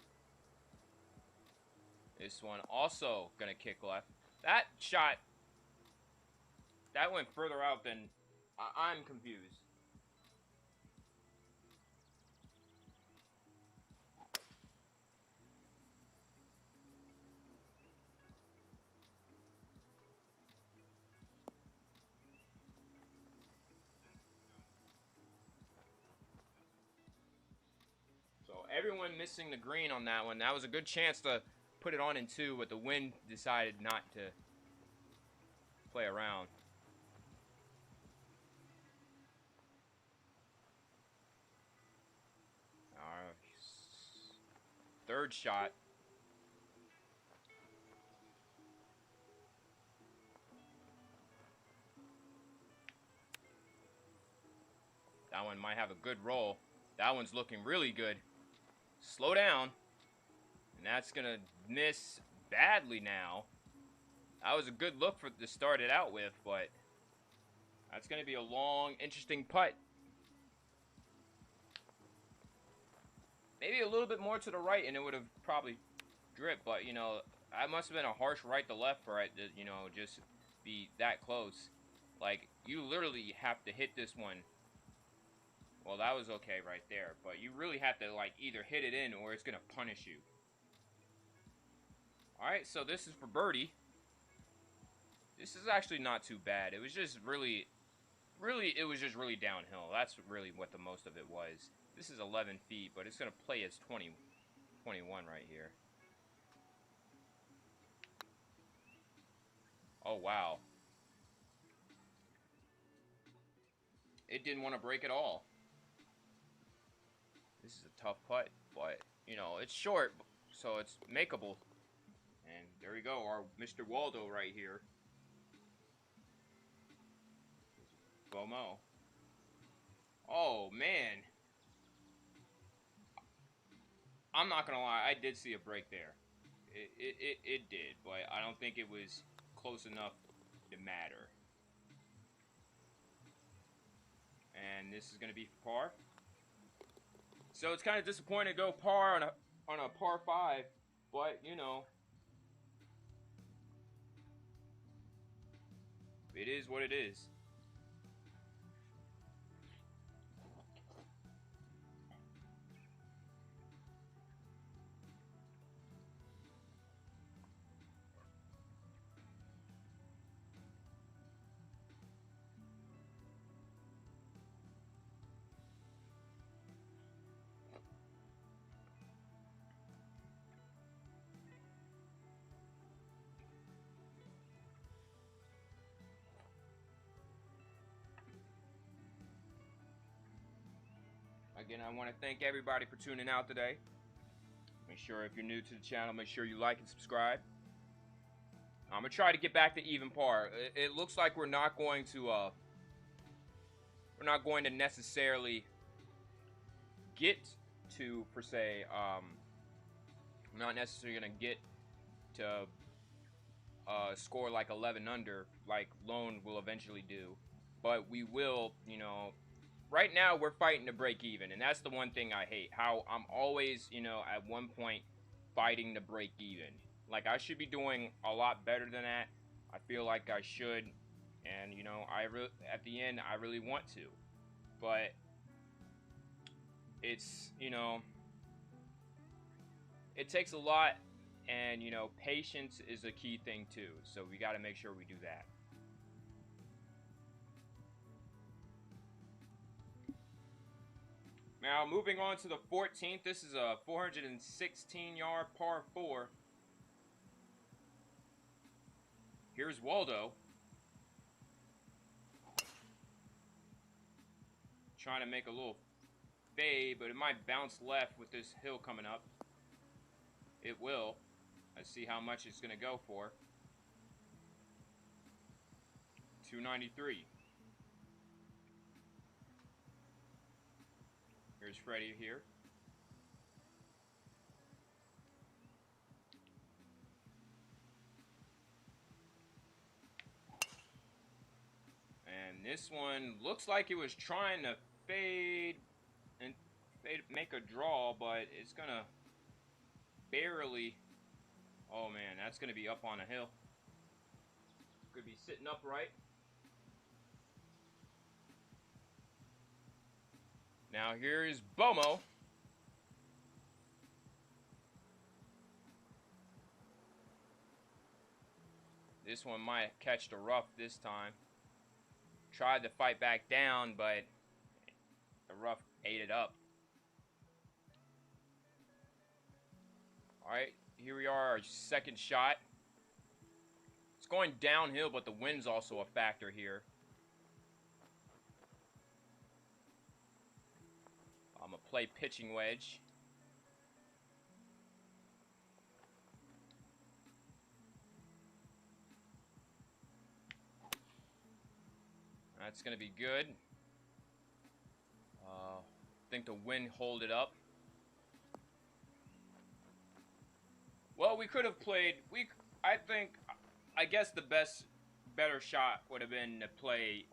This one also gonna kick left. That shot, that went further out than I'm confused. So everyone missing the green on that one. That was a good chance to put it on in 2, but the wind decided not to play around. Our third shot. That one might have a good roll. That one's looking really good. Slow down. And that's going to miss badly now. That was a good look to start it out with, but that's going to be a long, interesting putt. Maybe a little bit more to the right and it would have probably dripped, but, you know, that must have been a harsh right to left for it to, you know, just be that close. Like, you literally have to hit this one. Well, that was okay right there, but you really have to, like, either hit it in or it's going to punish you. Alright, so this is for birdie. This is actually not too bad. It was just really downhill. That's really what the most of it was. This is 11 feet, but it's going to play as 21 right here. Oh, wow. It didn't want to break at all. This is a tough putt, but, you know, it's short, so it's makeable. And there we go, our Mr. Waldo right here. Bomo. Oh, man. I'm not gonna lie, I did see a break there. It did, but I don't think it was close enough to matter. And this is gonna be for par. So it's kind of disappointing to go par on a par 5, but you know, it is what it is. Again, I want to thank everybody for tuning out today. Make sure if you're new to the channel, make sure you like and subscribe. I'm gonna try to get back to even par. It looks like we're not going to necessarily get to, per se, I'm not necessarily gonna get to score like 11 under like Lone will eventually do, but we will, you know. Right now we're fighting to break even, and that's the one thing I hate, how I'm always, you know, at one point fighting to break even. Like, I should be doing a lot better than that. I feel like I should, and, you know, at the end I really want to, but it's, you know, it takes a lot, and, you know, patience is a key thing too, so we got to make sure we do that. Now, moving on to the 14th, this is a 416-yard par 4. Here's Waldo. Trying to make a little fade, but it might bounce left with this hill coming up. It will. Let's see how much it's going to go for. 293. Here's Freddie here. And this one looks like it was trying to fade and make a draw, but it's gonna barely. Oh man, that's gonna be up on a hill. Could be sitting upright. Now here is Bomo. This one might catch the rough this time. Tried to fight back down, but the rough ate it up. Alright, here we are, our second shot. It's going downhill, but the wind's also a factor here. I'm going to play pitching wedge. That's going to be good. I think the wind hold it up. Well, we could have played. I guess the better shot would have been to play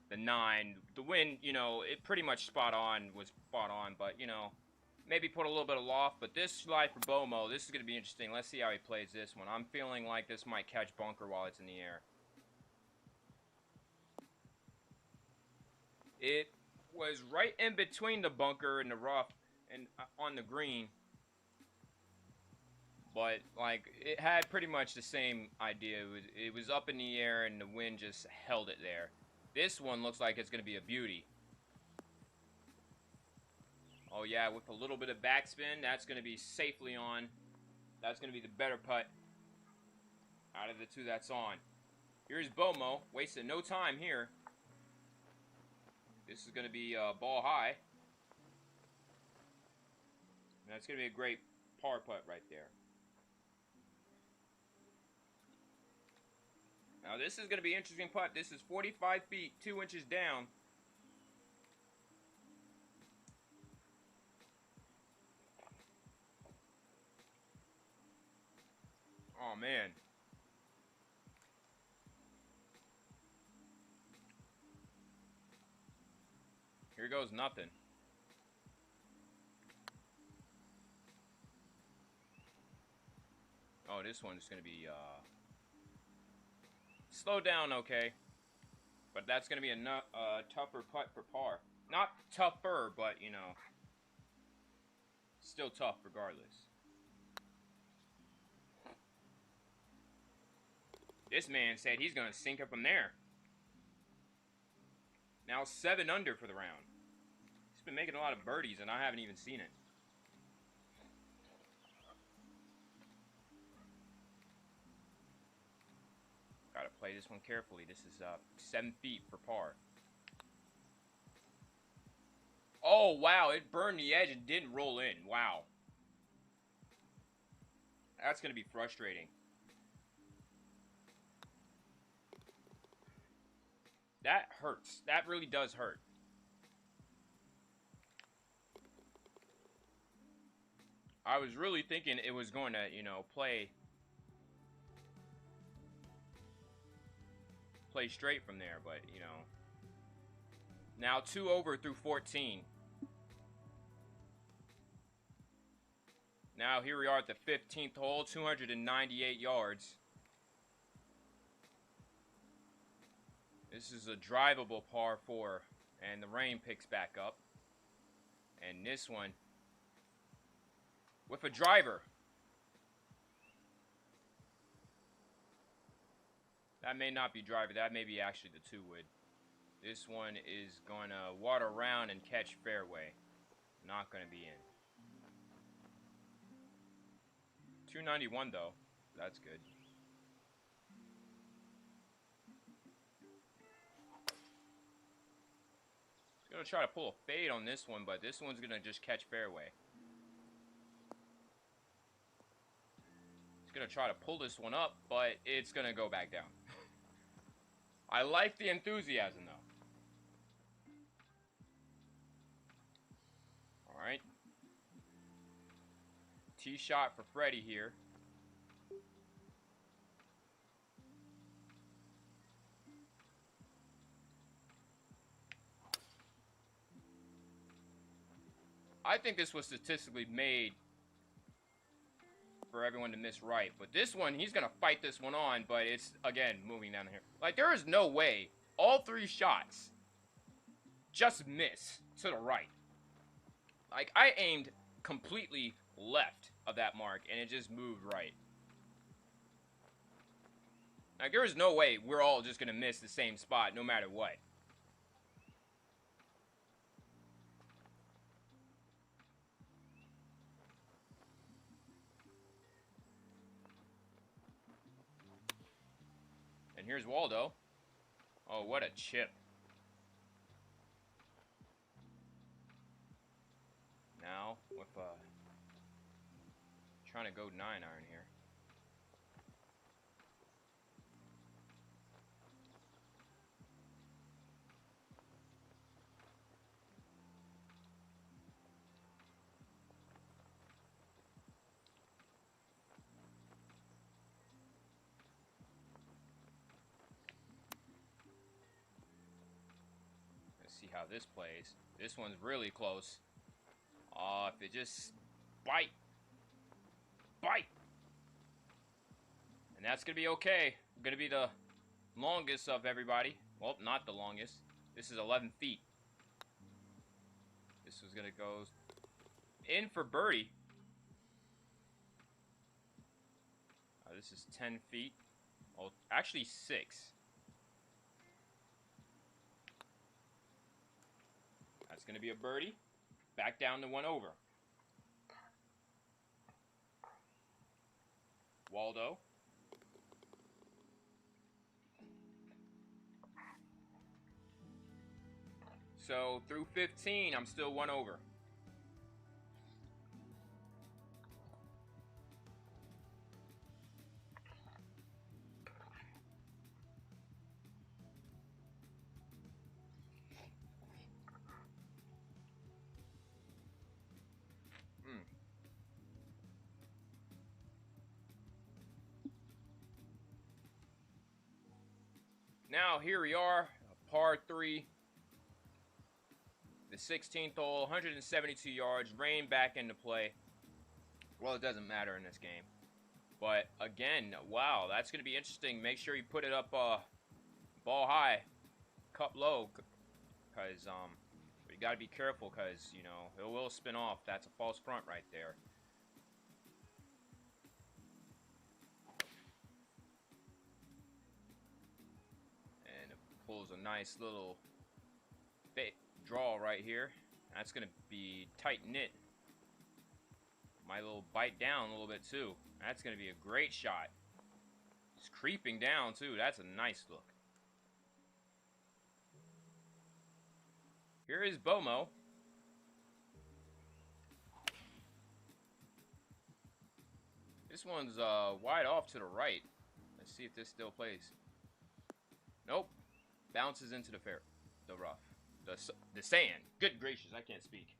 the 9. The wind, you know, it pretty much was spot on, but, you know, maybe put a little bit of loft. But this slide for Bomo, this is going to be interesting. Let's see how he plays this one. I'm feeling like this might catch bunker while it's in the air. It was right in between the bunker and the rough and on the green. But, like, it had pretty much the same idea. It was up in the air and the wind just held it there. This one looks like it's going to be a beauty. Oh, yeah, with a little bit of backspin, that's going to be safely on. That's going to be the better putt out of the two that's on. Here's Bomo, wasted no time here. This is going to be ball high. And that's going to be a great par putt right there. Now this is going to be an interesting putt. This is 45 feet, 2 inches down. Oh man. Here goes nothing. Oh, this one's going to be slow down, okay. But that's going to be a tougher putt for par. Not tougher, but, you know, still tough regardless. This man said he's going to sink it from there. Now 7 under for the round. He's been making a lot of birdies, and I haven't even seen it. Gotta play this one carefully. This is 7 feet for par. Oh, wow. It burned the edge and didn't roll in. Wow. That's going to be frustrating. That hurts. That really does hurt. I was really thinking it was going to, you know, play straight from there, but, you know. Now 2 over through 14. Now here we are at the 15th hole, 298 yards. This is a drivable par 4, and the rain picks back up. And this one, with a driver. That may not be driver, that may be actually the 2-wood. This one is going to water around and catch fairway. Not going to be in. 291 though. That's good. He's going to try to pull a fade on this one, but this one's going to just catch fairway. He's going to try to pull this one up, but it's going to go back down. I like the enthusiasm though. Alright. Tee shot for Freddie here. I think this was statistically made for everyone to miss right. But this one, he's going to fight this one on, but it's, again, moving down here. Like, there is no way all 3 shots just miss to the right. Like, I aimed completely left of that mark, and it just moved right. Like, there is no way we're all just going to miss the same spot no matter what. And here's Waldo. Oh, what a chip. Now, with trying to go 9-iron here. Let's see how this plays. This one's really close. If it just bite. And that's going to be okay. Going to be the longest of everybody. Well, not the longest. This is 11 feet. This was going to go in for birdie. This is 10 feet. Oh, actually 6. That's going to be a birdie. Back down to 1 over. Waldo. So through 15, I'm still 1 over. Now here we are, par 3, the 16th hole, 172 yards, rain back into play. Well, it doesn't matter in this game. But again, wow, that's going to be interesting. Make sure you put it up ball high, cup low, because you got to be careful because, you know, it will spin off. That's a false front right there. Pulls a nice little draw right here. That's going to be tight knit. My little bite down a little bit too. That's going to be a great shot. It's creeping down too. That's a nice look. Here is Bomo. This one's wide off to the right. Let's see if this still plays. Nope. Bounces into the rough. The sand. Good gracious, I can't speak.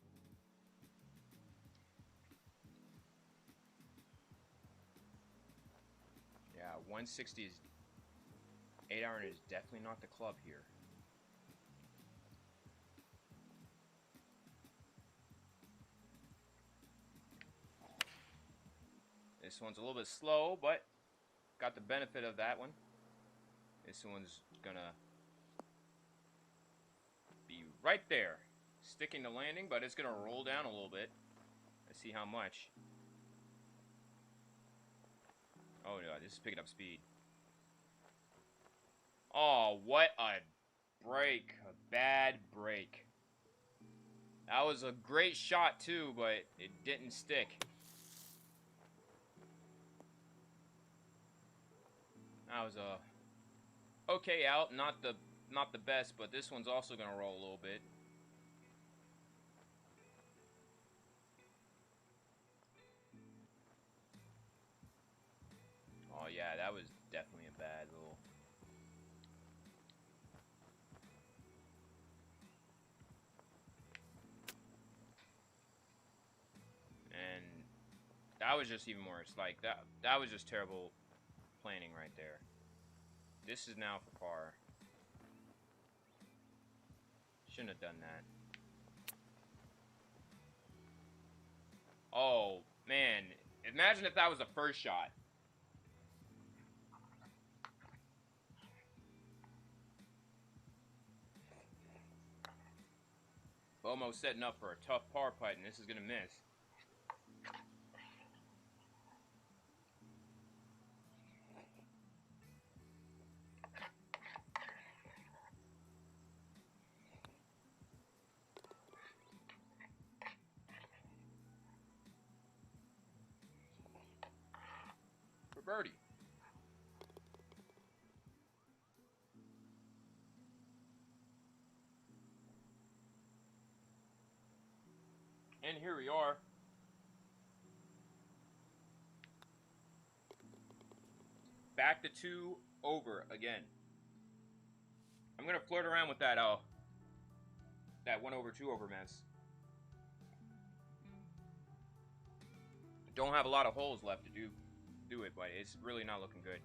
Yeah, 160 is 8-iron is definitely not the club here. This one's a little bit slow, but got the benefit of that one. This one's gonna be right there, sticking the landing, but it's gonna roll down a little bit. Let's see how much. Oh no, this is picking up speed. Oh, what a break. A bad break. That was a great shot too, but it didn't stick. That was a okay out, not the best, but this one's also gonna roll a little bit. Oh yeah, that was definitely a bad little. And that was just even worse. Like that was just terrible planning right there. This is now for par. Shouldn't have done that. Oh, man. Imagine if that was the first shot. Bomo's setting up for a tough par putt, and this is going to miss. For birdie. And here we are. Back to 2 over again. I'm going to flirt around with that 1 over 2 over mess. Don't have a lot of holes left to do it, but it's really not looking good.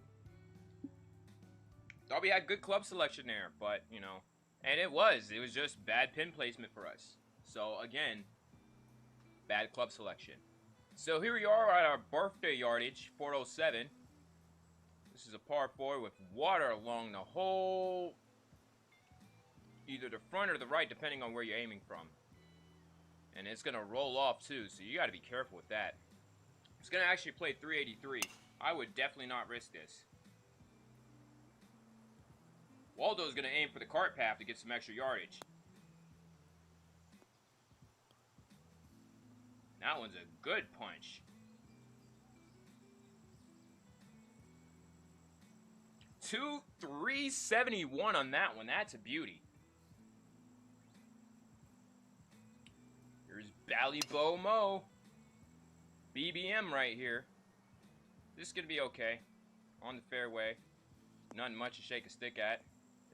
Thought we had good club selection there, but, you know, and it was just bad pin placement for us. So, again, bad club selection. So, here we are at our birthday yardage, 407. This is a par 4 with water along the whole, either the front or the right, depending on where you're aiming from. And it's going to roll off, too, so you got to be careful with that. It's going to actually play 383. I would definitely not risk this. Waldo's going to aim for the cart path to get some extra yardage. That one's a good punch. 371 on that one. That's a beauty. Here's Ballybomo. BBM right here. This is going to be okay. On the fairway. Nothing much to shake a stick at.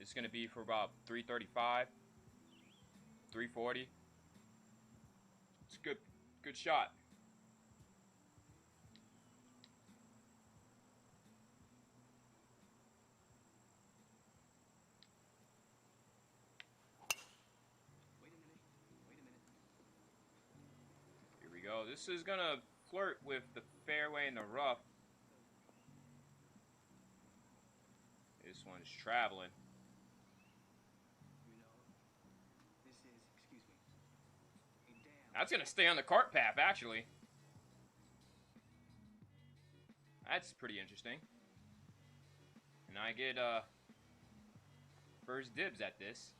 It's going to be for about 335. 340. It's a good shot. Here we go. This is going to flirt with the fairway and the rough. This one's traveling. That's going to stay on the cart path, actually. That's pretty interesting. And I get first dibs at this.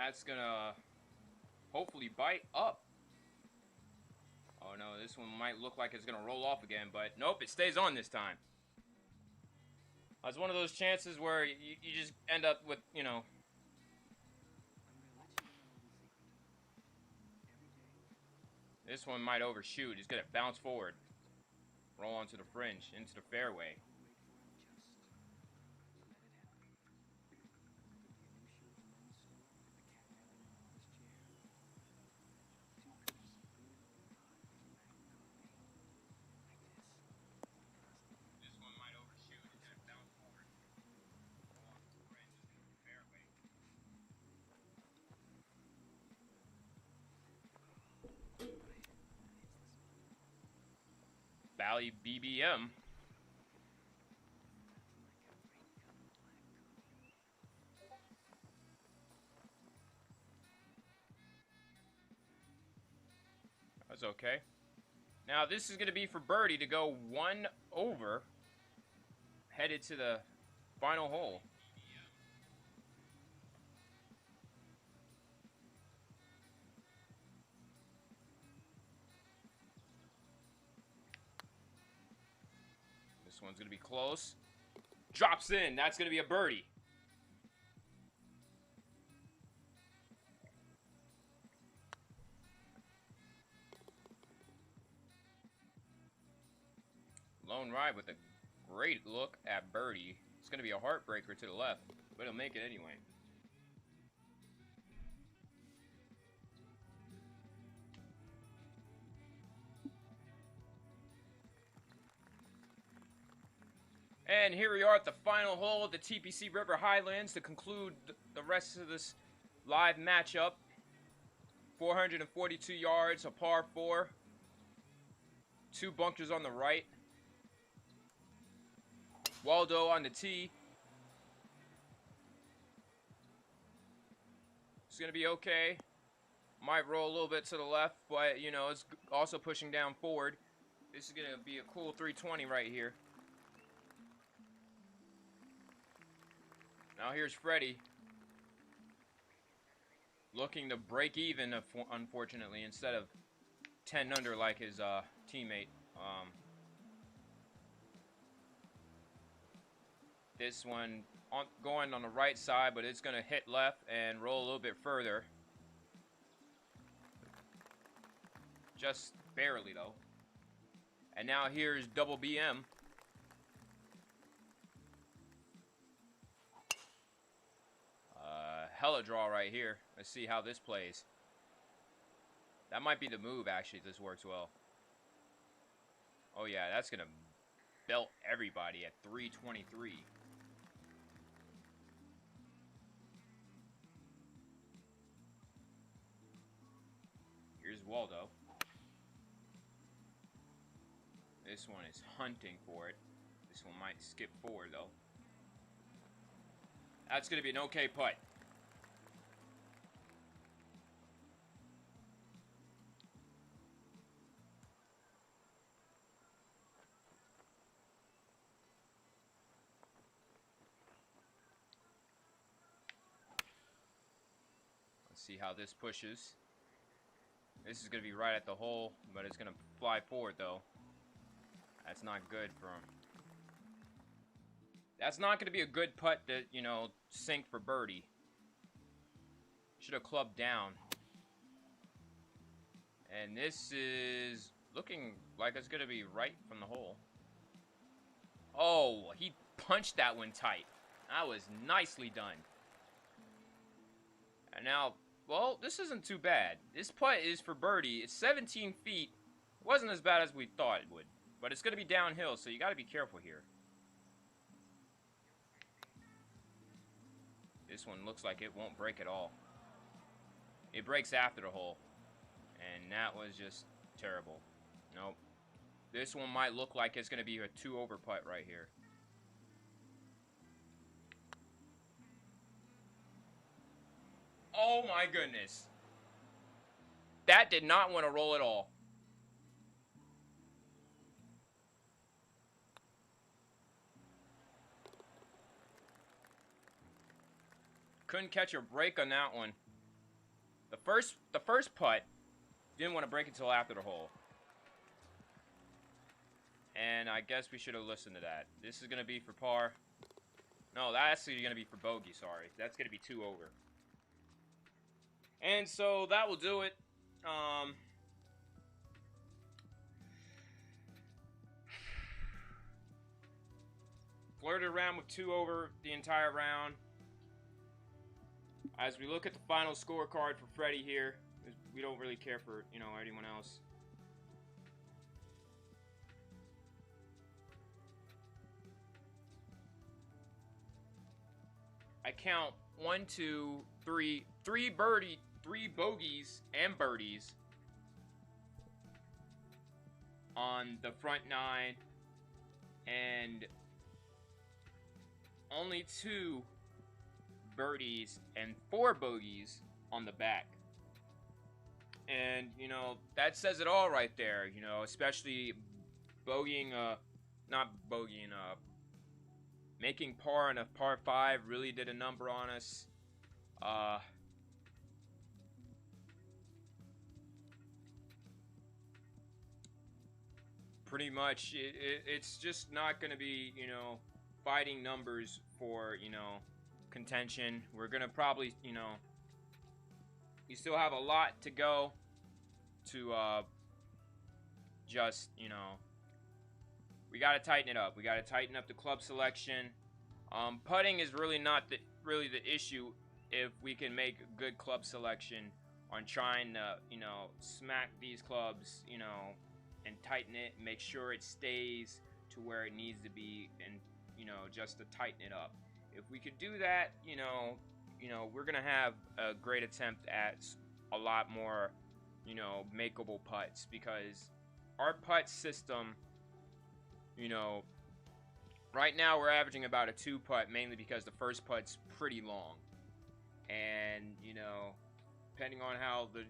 That's gonna hopefully bite up. Oh no, This one might look like it's going to roll off again, but nope, it stays on this time. It's one of those chances where you just end up with, you know... This one might overshoot. It's going to bounce forward. Roll onto the fringe, into the fairway. This one might overshoot. It's going to bounce forward. Roll onto the fringe, into the fairway. Bally BBM. That's okay. Now this is going to be for birdie to go 1 over, headed to the final hole. This one's going to be close. Drops in. That's going to be a birdie. Lone ride with a great look at birdie. It's going to be a heartbreaker to the left, but he'll make it anyway. And here we are at the final hole of the TPC River Highlands to conclude the rest of this live matchup. 442 yards, a par 4. 2 bunkers on the right. Waldo on the tee. It's going to be okay. Might roll a little bit to the left, but, you know, it's also pushing down forward. This is going to be a cool 320 right here. Now here's Freddie. Looking to break even, unfortunately, instead of 10 under like his teammate. This one going on the right side, but it's going to hit left and roll a little bit further. Just barely, though. And now here's Double BM. Hella draw right here. Let's see how this plays. That might be the move, actually, if this works well. Oh, yeah, that's going to belt everybody at 323. Here's Waldo. This one is hunting for it. This one might skip forward, though. That's going to be an okay putt. Let's see how this pushes. This is going to be right at the hole, but it's going to fly forward, though. That's not good for him. That's not going to be a good putt to, you know, sink for birdie. Should have clubbed down. And this is looking like it's going to be right from the hole. Oh, he punched that one tight. That was nicely done. And now, well, this isn't too bad. This putt is for birdie. It's 17 feet. It wasn't as bad as we thought it would. But it's going to be downhill, so you got to be careful here. This one looks like it won't break at all. It breaks after the hole. And that was just terrible. Nope. This one might look like it's going to be a 2-over putt right here. Oh my goodness. That did not want to roll at all. Couldn't catch a break on that one. The first putt didn't want to break until after the hole. And I guess we should have listened to that. This is going to be for par. No, that's actually going to be for bogey, sorry. That's going to be 2 over. And so that will do it. Flirted around with 2 over the entire round. As we look at the final scorecard for Freddie here, we don't really care for, you know, anyone else. I count 1, 2, 3, 3 bogeys and birdies on the front 9, and only 2 birdies and 4 bogeys on the back. And, you know, that says it all right there, you know, especially making par on a par 5 really did a number on us. Pretty much, it's just not going to be, you know, fighting numbers for, you know, contention. We're going to probably, you know, we still have a lot to go to just, you know, we got to tighten it up. We got to tighten up the club selection. Putting is really not the issue if we can make a good club selection on trying to, you know, smack these clubs, you know, and tighten it, make sure it stays to where it needs to be, and, you know, just to tighten it up. If we could do that, you know, we're gonna have a great attempt at a lot more, you know, makeable putts, because our putt system, you know, right now we're averaging about a 2 putt, mainly because the first putt's pretty long, and, you know, depending on how the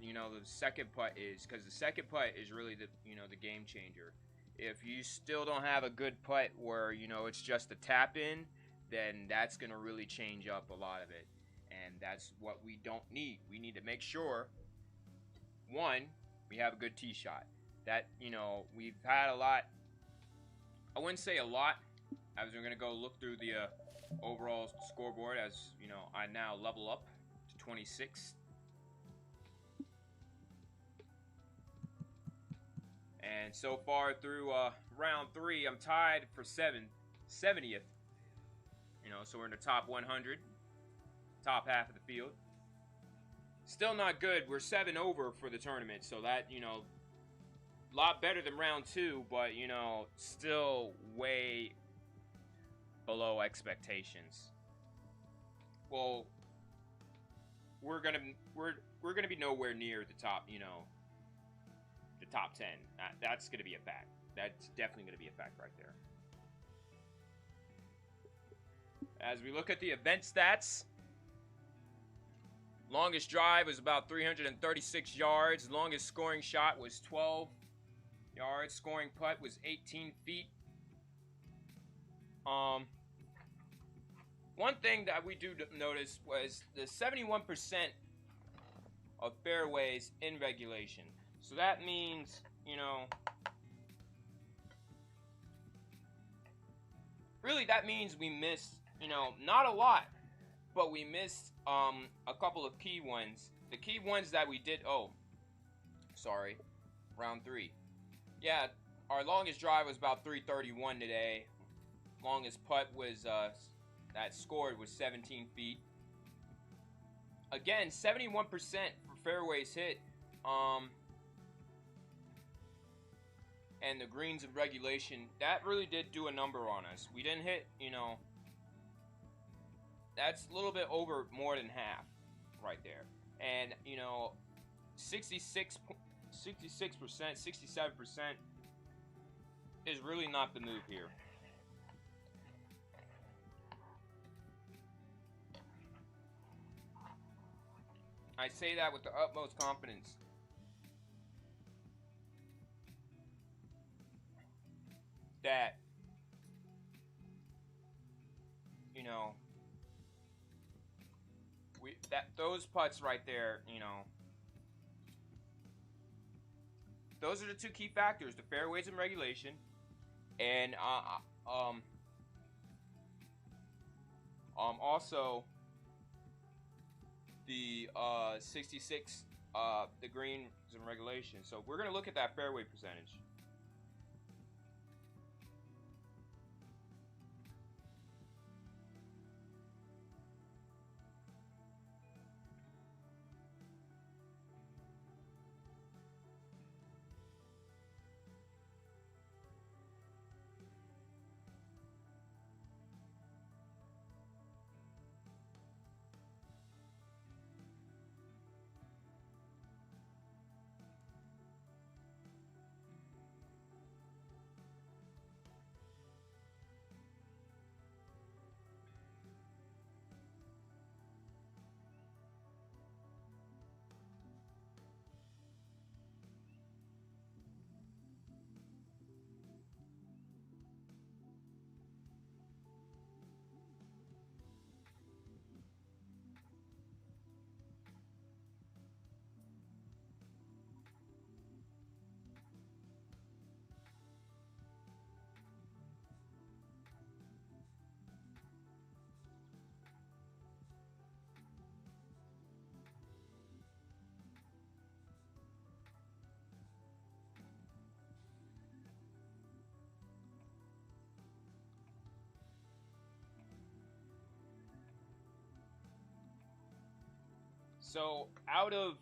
second putt is, because the second putt is really the, you know, the game changer. If you still don't have a good putt where, you know, it's just a tap in, then that's gonna really change up a lot of it, and that's what we don't need. We need to make sure, one, we have a good tee shot. That, you know, we've had a lot. I wouldn't say a lot, as we're gonna go look through the overall scoreboard, as you know, I now level up to 26. And so far through round 3, I'm tied for 70th. You know, so we're in the top 100, top half of the field. Still not good. We're 7 over for the tournament, so that, you know, a lot better than round 2, but, you know, still way below expectations. Well, we're gonna be nowhere near the top, you know, the top 10. That's gonna be a fact. That's definitely gonna be a fact right there. As we look at the event stats, longest drive was about 336 yards. Longest scoring shot was 12 yards. Scoring putt was 18 feet. One thing that we do notice was the 71% of fairways in regulation. So that means, you know, really that means we missed, you know, not a lot, but we missed a couple of key ones. The key ones that we did, round 3. Yeah, our longest drive was about 331 today. Longest putt was, that scored was 17 feet. Again, 71% for fairways hit. And the greens of regulation, that really did do a number on us. We didn't hit, you know, that's a little bit over more than half right there. And, you know, 66%, 67% is really not the move here. I say that with the utmost confidence. That, you know, those putts right there, you know, those are the 2 key factors: the fairways and regulation, And also the 66 the greens and regulation. So we're gonna look at that fairway percentage. So out of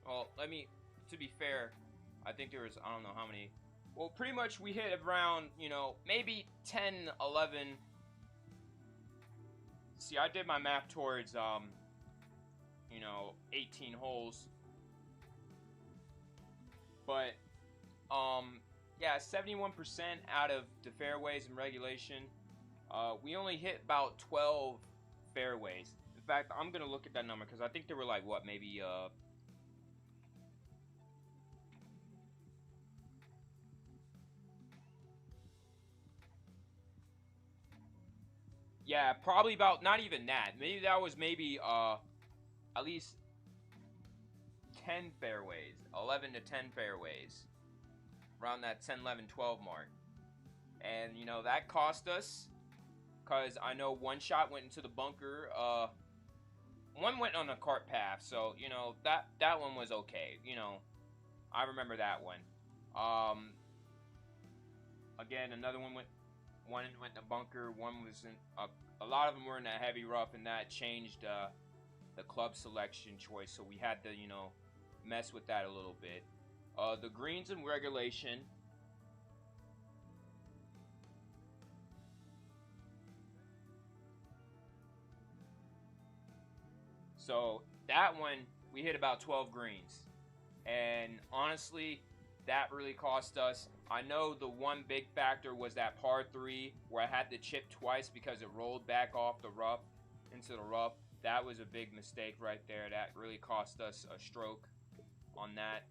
well, to be fair, I think there was, I don't know how many. Well, pretty much we hit around, maybe 10, 11. See, I did my math towards 18 holes. But yeah, 71% out of the fairways in regulation. We only hit about 12 fairways. In fact, I'm gonna look at that number because I think there were like what, maybe yeah, probably about, not even that. Maybe that was maybe at least 10 fairways, 11 to 10 fairways, around that 10, 11, 12 mark. And that cost us, because I know one shot went into the bunker, one went on a cart path, so that one was okay. I remember that one. Again, another one went in the bunker, one was in a lot of them were in that heavy rough, and that changed the club selection choice, so we had to mess with that a little bit. The greens in regulation, so that one we hit about 12 greens, and honestly that really cost us. I know the one big factor was that par 3 where I had to chip twice because it rolled back off the rough into the rough. That was a big mistake right there. That really cost us a stroke on that.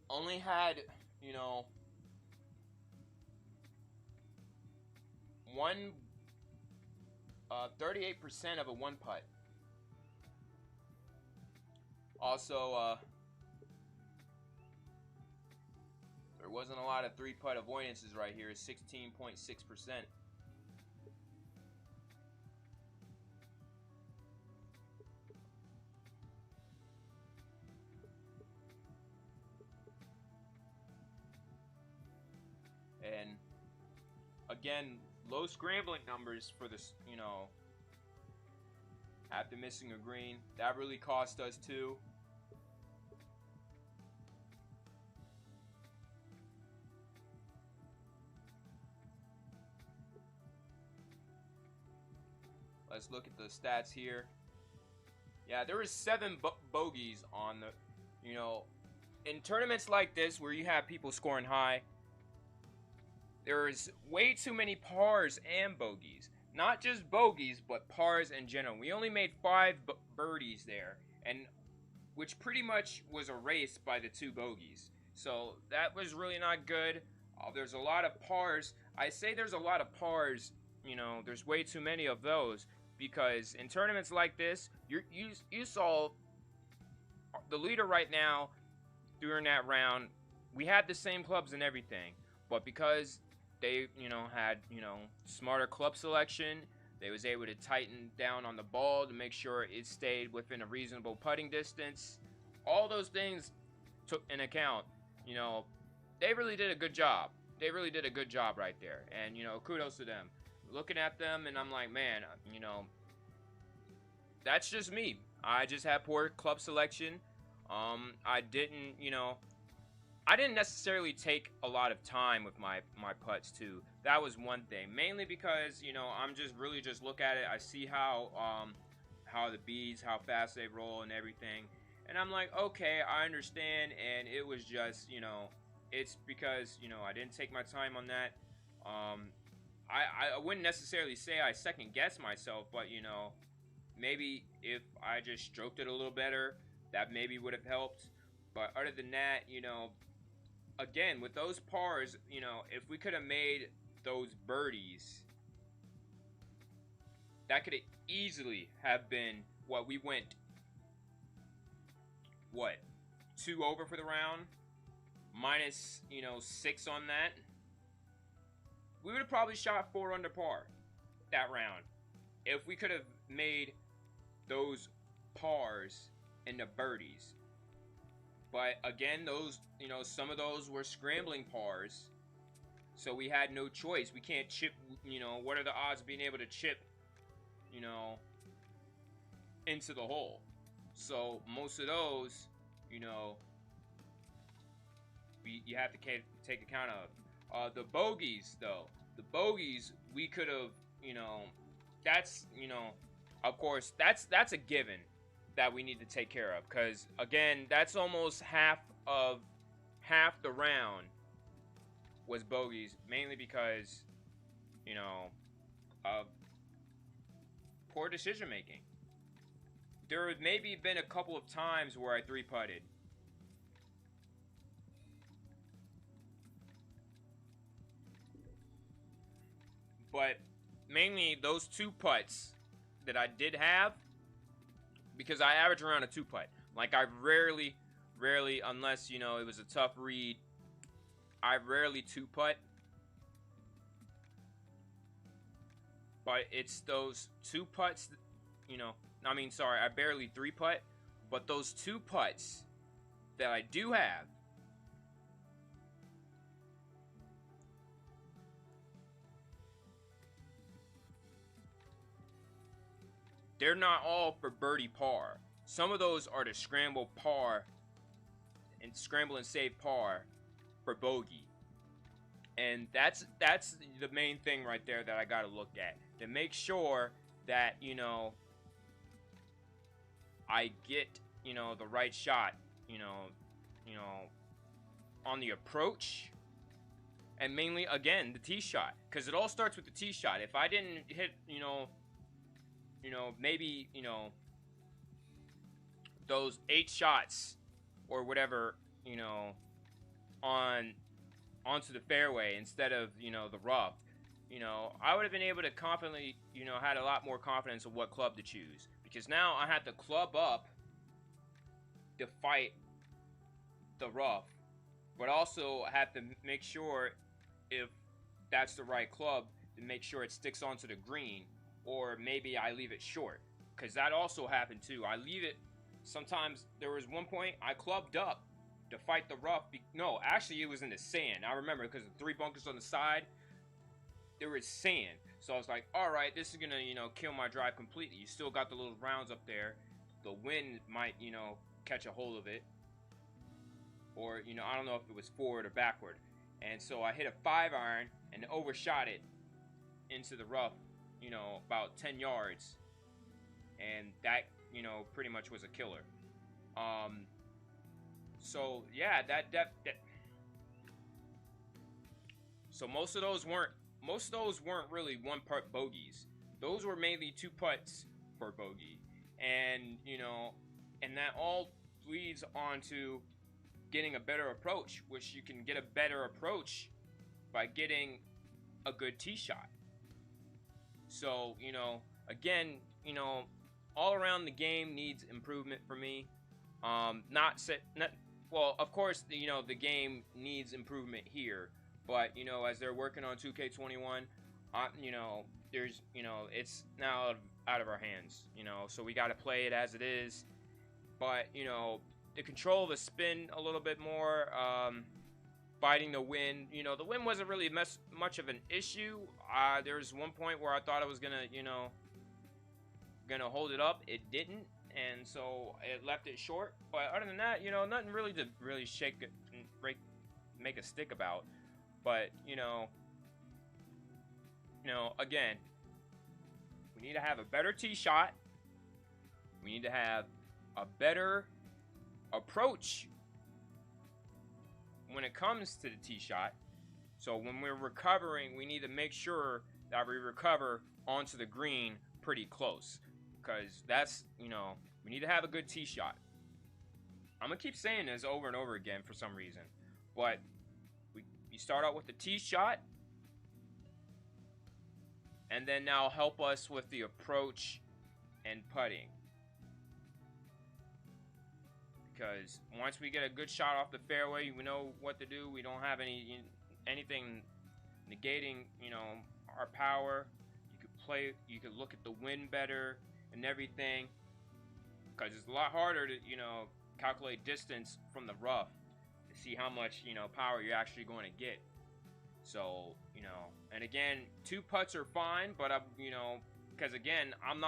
Only had, one 38% of a one putt. Also, there wasn't a lot of three putt avoidances right here. 16.6%. And again, low scrambling numbers for this, after missing a green. That really cost us too. Let's look at the stats here. Yeah, there was 7 bogeys on the, in tournaments like this where you have people scoring high, there is way too many pars and bogeys. Not just bogeys, but pars in general. We only made 5 birdies there, and which pretty much was erased by the 2 bogeys. So that was really not good. There's a lot of pars. I say there's a lot of pars, there's way too many of those. because in tournaments like this, you saw the leader right now during that round. We had the same clubs and everything, but because they, had, smarter club selection, they was able to tighten down on the ball to make sure it stayed within a reasonable putting distance. All those things took in account. They really did a good job. They really did a good job right there, and kudos to them. Looking at them, and I'm like, man, that's just me. I just had poor club selection. I didn't necessarily take a lot of time with my putts too. That was one thing, mainly because I'm just look at it. I see how the beads, how fast they roll and everything, and I'm like, okay, I understand. And it was just it's because I didn't take my time on that. I wouldn't necessarily say I second guessed myself, but maybe if I just stroked it a little better, that maybe would have helped. But other than that, again, with those pars, if we could have made those birdies, that could have easily have been what we went, 2 over for the round, minus, 6 on that. We would have probably shot 4 under par that round if we could have made those pars into birdies. But again, those, some of those were scrambling pars, so we had no choice. We can't chip, what are the odds of being able to chip, into the hole? So most of those, you have to take account of. The bogeys, though. The bogeys, we could have, that's, of course, that's a given that we need to take care of, because again, that's almost half the round was bogeys, mainly because of poor decision making. There have maybe been a couple of times where I 3-putted, but mainly those 2 putts that I did have, because I average around a 2-putt. Like, I rarely, unless, it was a tough read, I rarely 2-putt. But it's those 2 putts, I barely 3-putt. But those 2 putts that I do have, they're not all for birdie par. Some of those are to scramble par and scramble and save par for bogey. And that's the main thing right there that I got to look at, to make sure that, I get, the right shot, on the approach, and mainly, again, the tee shot, because it all starts with the tee shot. If I didn't hit, maybe, those 8 shots or whatever, onto the fairway instead of, the rough, I would have been able to confidently, had a lot more confidence of what club to choose, because now I had to club up to fight the rough, but also have to make sure if that's the right club to make sure it sticks onto the green, or maybe I leave it short, because that also happened too. I leave it, sometimes there was one point I clubbed up to fight the rough. No, actually it was in the sand. I remember, because the 3 bunkers on the side, there was sand. So I was like, alright, this is gonna, kill my drive completely. You still got the little rounds up there. The wind might, catch a hold of it. Or, I don't know if it was forward or backward. And so I hit a 5-iron and overshot it into the rough, about 10 yards. And that, pretty much was a killer. So, yeah, that so most of those weren't really 1-putt bogeys. Those were mainly 2 putts for bogey. And, and that all leads on to getting a better approach, which you can get a better approach by getting a good tee shot. So, again, you know, all around the game needs improvement for me. Well, of course, you know, the game needs improvement here, but you know, as they're working on 2K21, you know, there's, you know, it's now out of our hands, you know, so we got to play it as it is. But you know, to control the spin a little bit more, fighting the wind, you know, the wind wasn't really much of an issue. There's one point where I thought I was gonna, you know, hold it up. It didn't, and so it left it short. But other than that, you know, nothing really to shake it and make a stick about. But you know, again, we need to have a better tee shot. We need to have a better approach when it comes to the tee shot. So when we're recovering, we need to make sure that we recover onto the green pretty close, because that's, you know, we need to have a good tee shot. I'm gonna keep saying this over and over again for some reason, but we start out with the tee shot, and then now help us with the approach and putting. Because once we get a good shot off the fairway, we know what to do. We don't have anything negating, you know, our power. You could look at the wind better and everything. Because it's a lot harder to, you know, calculate distance from the rough to see how much, you know, power you're actually going to get. So, you know, and again, 2 putts are fine, but you know, because again, I'm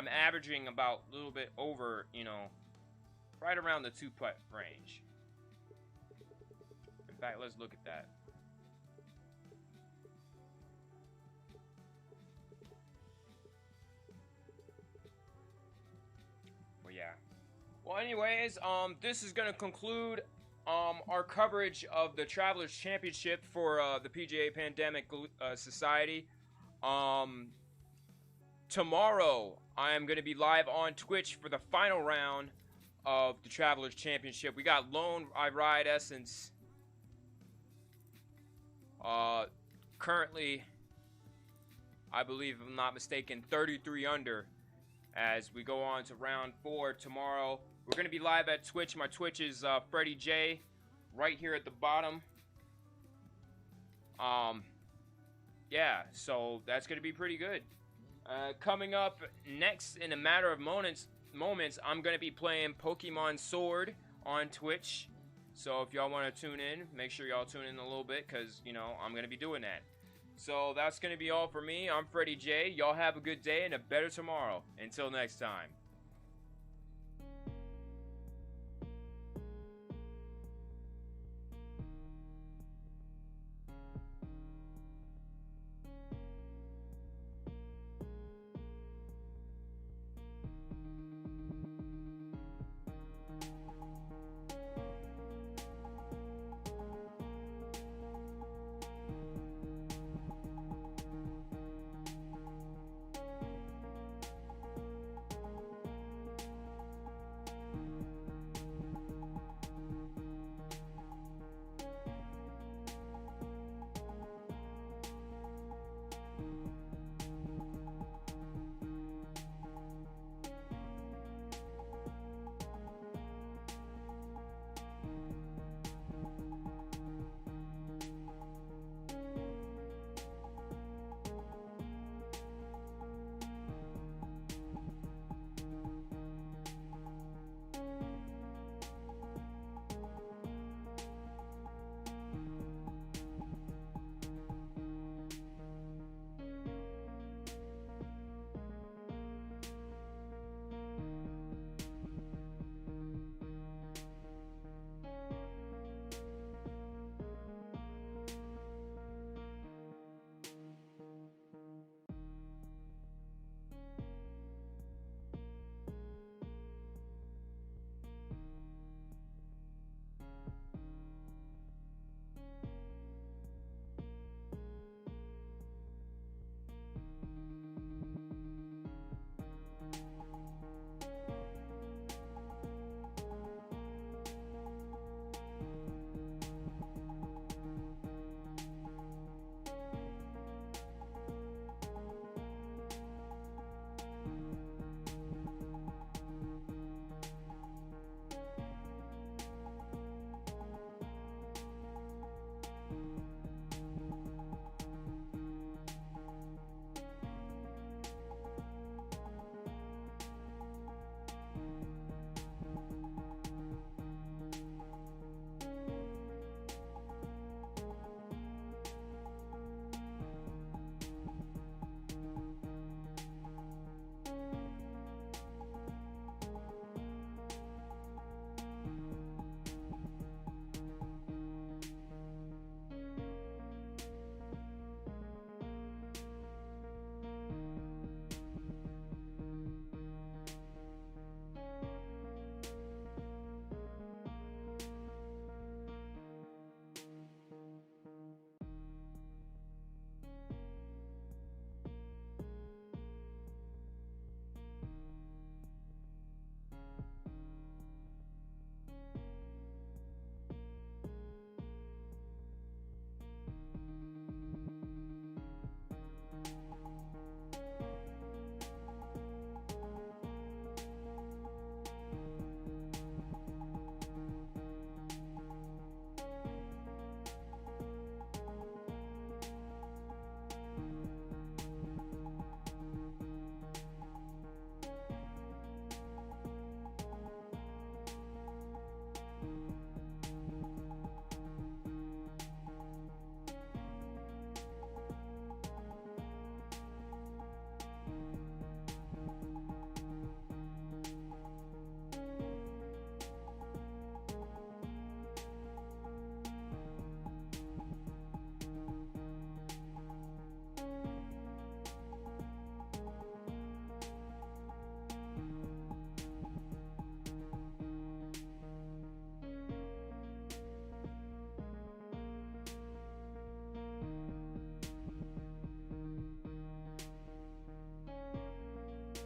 averaging about a little bit over, you know, right around the 2-putt range. In fact, let's look at that. Well, yeah. Well, anyways, this is gonna conclude our coverage of the Travelers Championship for the PGA Pandemic Society. Tomorrow, I am gonna be live on Twitch for the final round of the Travelers Championship. We got Lone Ride Essence. Currently, I believe, if I'm not mistaken, 33 under. As we go on to round 4 tomorrow, we're gonna be live at Twitch. My Twitch is Freddie J, right here at the bottom. Yeah, so that's gonna be pretty good. Coming up next, in a matter of moments, I'm going to be playing Pokemon Sword on Twitch. So if y'all want to tune in, make sure y'all tune in a little bit, because, you know, I'm going to be doing that. So that's going to be all for me. I'm Freddie J. Y'all have a good day and a better tomorrow. Until next time.